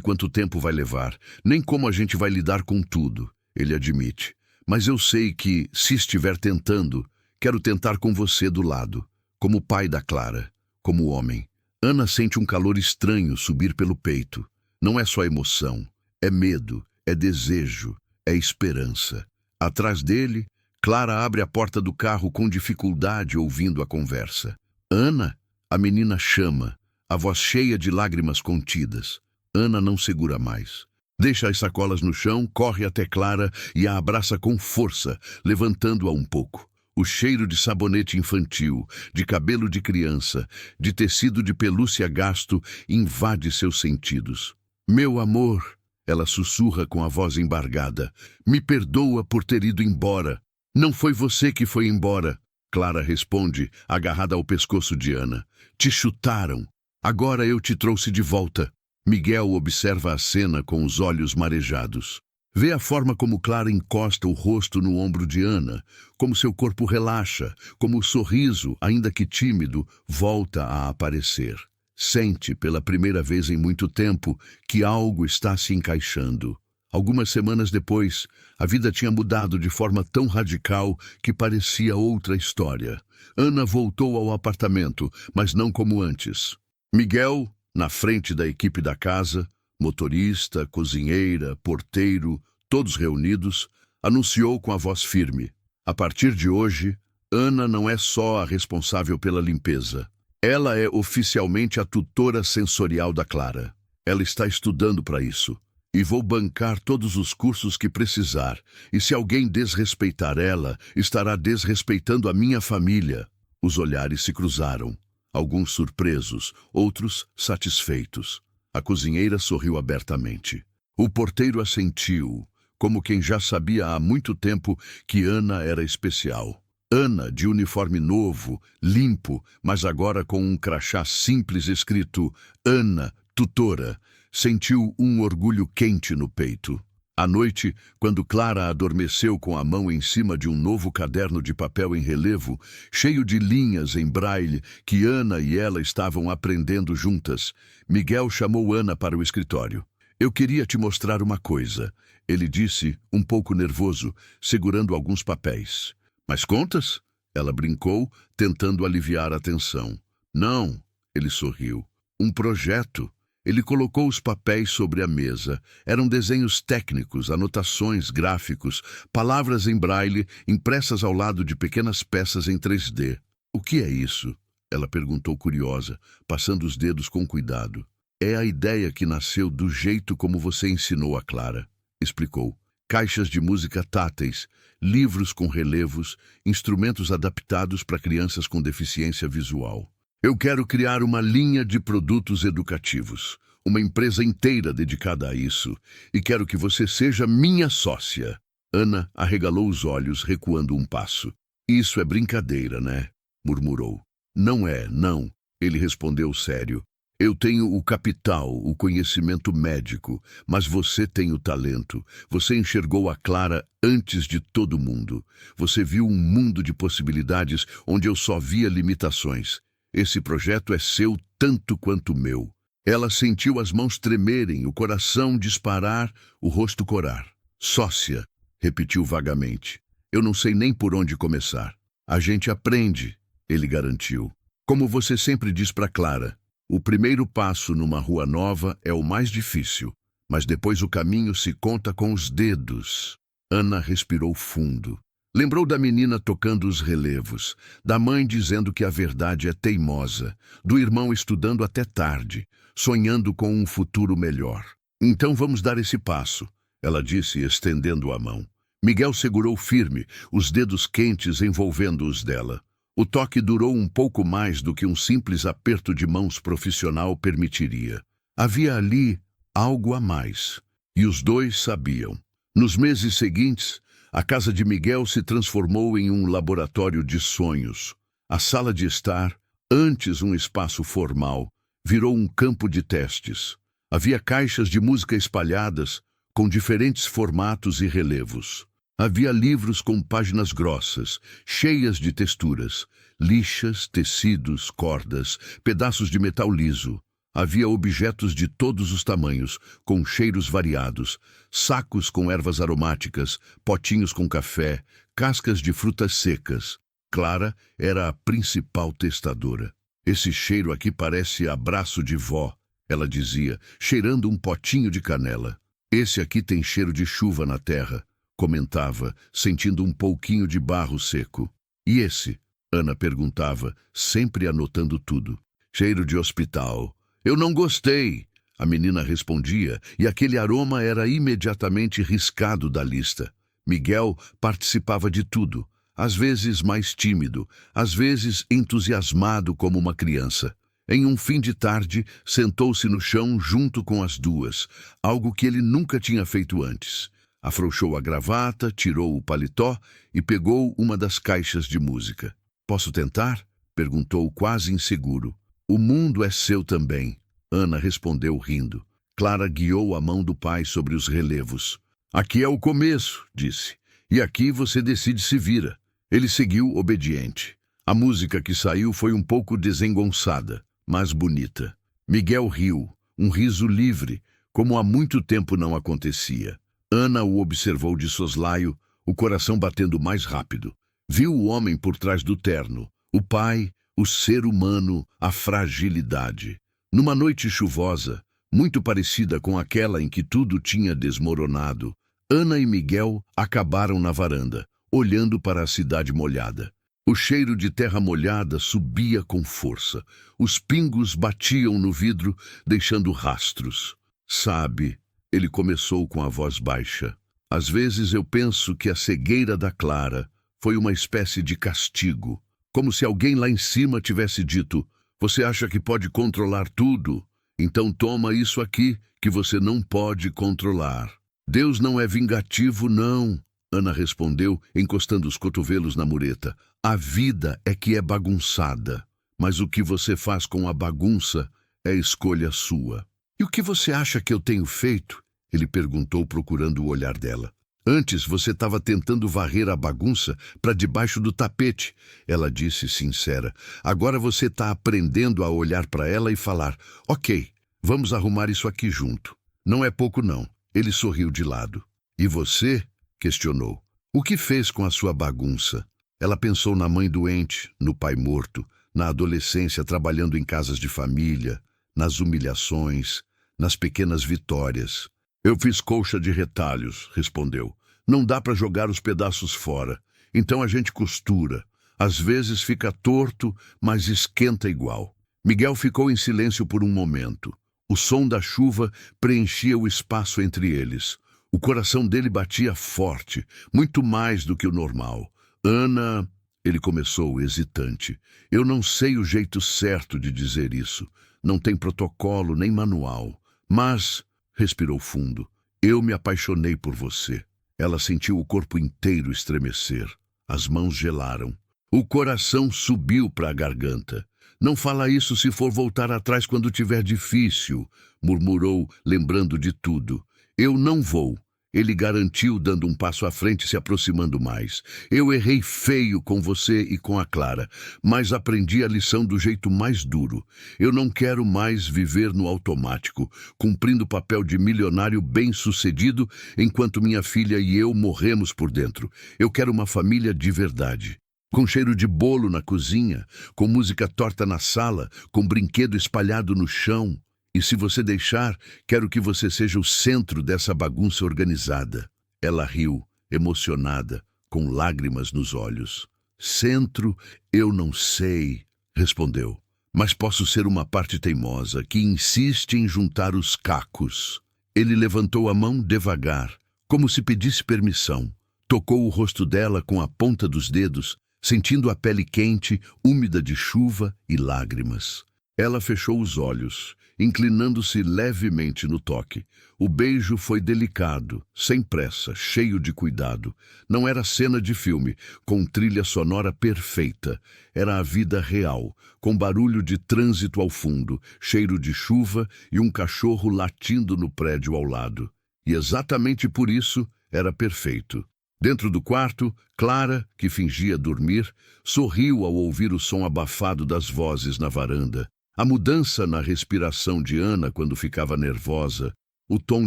quanto tempo vai levar, nem como a gente vai lidar com tudo, ele admite. Mas eu sei que, se estiver tentando, quero tentar com você do lado, como pai da Clara, como homem. Ana sente um calor estranho subir pelo peito. Não é só emoção, é medo, é desejo. É esperança. Atrás dele, Clara abre a porta do carro com dificuldade ouvindo a conversa. Ana, a menina chama, a voz cheia de lágrimas contidas. Ana não segura mais. Deixa as sacolas no chão, corre até Clara e a abraça com força, levantando-a um pouco. O cheiro de sabonete infantil, de cabelo de criança, de tecido de pelúcia gasto invade seus sentidos. Meu amor, ela sussurra com a voz embargada. Me perdoa por ter ido embora. Não foi você que foi embora. Clara responde, agarrada ao pescoço de Ana. Te chutaram. Agora eu te trouxe de volta. Miguel observa a cena com os olhos marejados. Vê a forma como Clara encosta o rosto no ombro de Ana, como seu corpo relaxa, como o sorriso, ainda que tímido, volta a aparecer. Sente, pela primeira vez em muito tempo, que algo está se encaixando. Algumas semanas depois, a vida tinha mudado de forma tão radical que parecia outra história. Ana voltou ao apartamento, mas não como antes. Miguel, na frente da equipe da casa, motorista, cozinheira, porteiro, todos reunidos, anunciou com a voz firme. A partir de hoje, Ana não é só a responsável pela limpeza. Ela é oficialmente a tutora sensorial da Clara. Ela está estudando para isso. E vou bancar todos os cursos que precisar. E se alguém desrespeitar ela, estará desrespeitando a minha família. Os olhares se cruzaram. Alguns surpresos, outros satisfeitos. A cozinheira sorriu abertamente. O porteiro assentiu, como quem já sabia há muito tempo que Ana era especial. Ana, de uniforme novo, limpo, mas agora com um crachá simples escrito Ana, tutora, sentiu um orgulho quente no peito. À noite, quando Clara adormeceu com a mão em cima de um novo caderno de papel em relevo, cheio de linhas em braille que Ana e ela estavam aprendendo juntas, Miguel chamou Ana para o escritório. Eu queria te mostrar uma coisa, ele disse, um pouco nervoso, segurando alguns papéis. Mas contas? Ela brincou, tentando aliviar a tensão. Não, ele sorriu. Um projeto. Ele colocou os papéis sobre a mesa. Eram desenhos técnicos, anotações, gráficos, palavras em braille impressas ao lado de pequenas peças em 3D. O que é isso? Ela perguntou curiosa, passando os dedos com cuidado. É a ideia que nasceu do jeito como você ensinou a Clara, explicou. Caixas de música táteis, livros com relevos, instrumentos adaptados para crianças com deficiência visual. Eu quero criar uma linha de produtos educativos, uma empresa inteira dedicada a isso, e quero que você seja minha sócia. Ana arregalou os olhos, recuando um passo. Isso é brincadeira, né? Murmurou. Não é, não, ele respondeu sério. Eu tenho o capital, o conhecimento médico, mas você tem o talento. Você enxergou a Clara antes de todo mundo. Você viu um mundo de possibilidades onde eu só via limitações. Esse projeto é seu tanto quanto meu. Ela sentiu as mãos tremerem, o coração disparar, o rosto corar. Sócia, repetiu vagamente. Eu não sei nem por onde começar. A gente aprende, ele garantiu. Como você sempre diz para Clara, o primeiro passo numa rua nova é o mais difícil, mas depois o caminho se conta com os dedos. Ana respirou fundo. Lembrou da menina tocando os relevos, da mãe dizendo que a verdade é teimosa, do irmão estudando até tarde, sonhando com um futuro melhor. Então vamos dar esse passo, ela disse, estendendo a mão. Miguel segurou firme, os dedos quentes envolvendo os dela. O toque durou um pouco mais do que um simples aperto de mãos profissional permitiria. Havia ali algo a mais, e os dois sabiam. Nos meses seguintes, a casa de Miguel se transformou em um laboratório de sonhos. A sala de estar, antes um espaço formal, virou um campo de testes. Havia caixas de música espalhadas, com diferentes formatos e relevos. Havia livros com páginas grossas, cheias de texturas, lixas, tecidos, cordas, pedaços de metal liso. Havia objetos de todos os tamanhos, com cheiros variados, sacos com ervas aromáticas, potinhos com café, cascas de frutas secas. Clara era a principal testadora. Esse cheiro aqui parece abraço de vó, ela dizia, cheirando um potinho de canela. Esse aqui tem cheiro de chuva na terra, comentava, sentindo um pouquinho de barro seco. E esse? Ana perguntava, sempre anotando tudo. Cheiro de hospital. Eu não gostei, a menina respondia, e aquele aroma era imediatamente riscado da lista. Miguel participava de tudo, às vezes mais tímido, às vezes entusiasmado como uma criança. Em um fim de tarde, sentou-se no chão junto com as duas, algo que ele nunca tinha feito antes. Afrouxou a gravata, tirou o paletó e pegou uma das caixas de música. Posso tentar? Perguntou quase inseguro. O mundo é seu também, Ana respondeu rindo. Clara guiou a mão do pai sobre os relevos. Aqui é o começo, disse, e aqui você decide se vira. Ele seguiu obediente. A música que saiu foi um pouco desengonçada, mas bonita. Miguel riu, um riso livre, como há muito tempo não acontecia. Ana o observou de soslaio, o coração batendo mais rápido. Viu o homem por trás do terno, o pai, o ser humano, a fragilidade. Numa noite chuvosa, muito parecida com aquela em que tudo tinha desmoronado, Ana e Miguel acabaram na varanda, olhando para a cidade molhada. O cheiro de terra molhada subia com força. Os pingos batiam no vidro, deixando rastros. Sabe, ele começou com a voz baixa. Às vezes eu penso que a cegueira da Clara foi uma espécie de castigo. Como se alguém lá em cima tivesse dito, você acha que pode controlar tudo? Então toma isso aqui que você não pode controlar. Deus não é vingativo, não, Ana respondeu, encostando os cotovelos na mureta. A vida é que é bagunçada, mas o que você faz com a bagunça é escolha sua. E o que você acha que eu tenho feito? Ele perguntou, procurando o olhar dela. Antes você estava tentando varrer a bagunça para debaixo do tapete, ela disse sincera. Agora você está aprendendo a olhar para ela e falar, ok, vamos arrumar isso aqui junto. Não é pouco não. Ele sorriu de lado. E você? Questionou. O que fez com a sua bagunça? Ela pensou na mãe doente, no pai morto, na adolescência trabalhando em casas de família, nas humilhações, nas pequenas vitórias. Eu fiz colcha de retalhos, respondeu. Não dá para jogar os pedaços fora. Então a gente costura. Às vezes fica torto, mas esquenta igual. Miguel ficou em silêncio por um momento. O som da chuva preenchia o espaço entre eles. O coração dele batia forte, muito mais do que o normal. Ana, ele começou hesitante. Eu não sei o jeito certo de dizer isso. Não tem protocolo nem manual. Mas, respirou fundo, eu me apaixonei por você. Ela sentiu o corpo inteiro estremecer. As mãos gelaram. O coração subiu para a garganta. Não fala isso se for voltar atrás quando tiver difícil, murmurou, lembrando de tudo. Eu não vou. Ele garantiu, dando um passo à frente, se aproximando mais. Eu errei feio com você e com a Clara, mas aprendi a lição do jeito mais duro. Eu não quero mais viver no automático, cumprindo o papel de milionário bem-sucedido, enquanto minha filha e eu morremos por dentro. Eu quero uma família de verdade. Com cheiro de bolo na cozinha, com música torta na sala, com brinquedo espalhado no chão. E se você deixar, quero que você seja o centro dessa bagunça organizada. Ela riu, emocionada, com lágrimas nos olhos. Centro, eu não sei, respondeu. Mas posso ser uma parte teimosa, que insiste em juntar os cacos. Ele levantou a mão devagar, como se pedisse permissão. Tocou o rosto dela com a ponta dos dedos, sentindo a pele quente, úmida de chuva e lágrimas. Ela fechou os olhos, inclinando-se levemente no toque. O beijo foi delicado, sem pressa, cheio de cuidado. Não era cena de filme, com trilha sonora perfeita. Era a vida real, com barulho de trânsito ao fundo, cheiro de chuva e um cachorro latindo no prédio ao lado. E exatamente por isso era perfeito. Dentro do quarto, Clara, que fingia dormir, sorriu ao ouvir o som abafado das vozes na varanda. A mudança na respiração de Ana quando ficava nervosa, o tom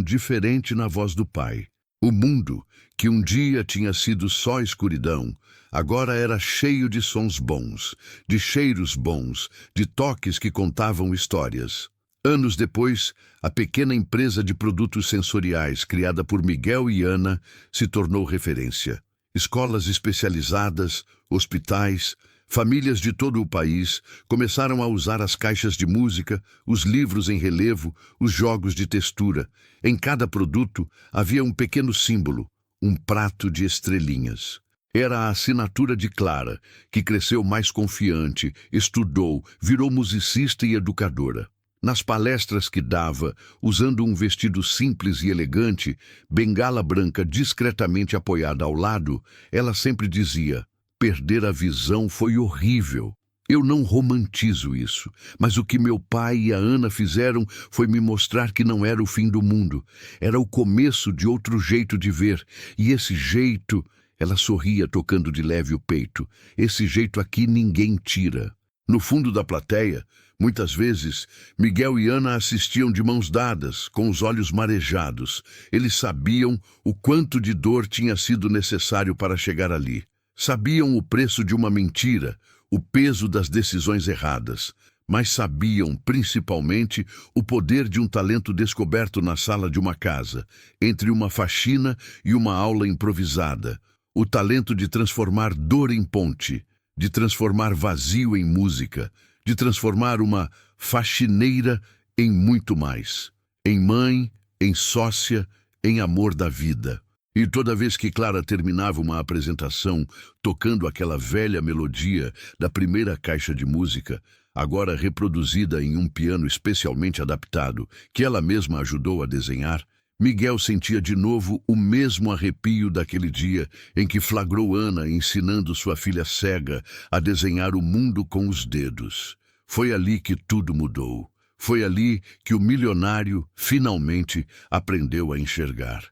diferente na voz do pai. O mundo, que um dia tinha sido só escuridão, agora era cheio de sons bons, de cheiros bons, de toques que contavam histórias. Anos depois, a pequena empresa de produtos sensoriais criada por Miguel e Ana se tornou referência. Escolas especializadas, hospitais, famílias de todo o país começaram a usar as caixas de música, os livros em relevo, os jogos de textura. Em cada produto havia um pequeno símbolo, um prato de estrelinhas. Era a assinatura de Clara, que cresceu mais confiante, estudou, virou musicista e educadora. Nas palestras que dava, usando um vestido simples e elegante, bengala branca discretamente apoiada ao lado, ela sempre dizia: perder a visão foi horrível. Eu não romantizo isso, mas o que meu pai e a Ana fizeram foi me mostrar que não era o fim do mundo. Era o começo de outro jeito de ver, e esse jeito... Ela sorria tocando de leve o peito. Esse jeito aqui ninguém tira. No fundo da plateia, muitas vezes, Miguel e Ana assistiam de mãos dadas, com os olhos marejados. Eles sabiam o quanto de dor tinha sido necessário para chegar ali. Sabiam o preço de uma mentira, o peso das decisões erradas. Mas sabiam, principalmente, o poder de um talento descoberto na sala de uma casa, entre uma faxina e uma aula improvisada. O talento de transformar dor em ponte, de transformar vazio em música, de transformar uma faxineira em muito mais. Em mãe, em sócia, em amor da vida. E toda vez que Clara terminava uma apresentação tocando aquela velha melodia da primeira caixa de música, agora reproduzida em um piano especialmente adaptado, que ela mesma ajudou a desenhar, Miguel sentia de novo o mesmo arrepio daquele dia em que flagrou Ana ensinando sua filha cega a desenhar o mundo com os dedos. Foi ali que tudo mudou. Foi ali que o milionário, finalmente, aprendeu a enxergar.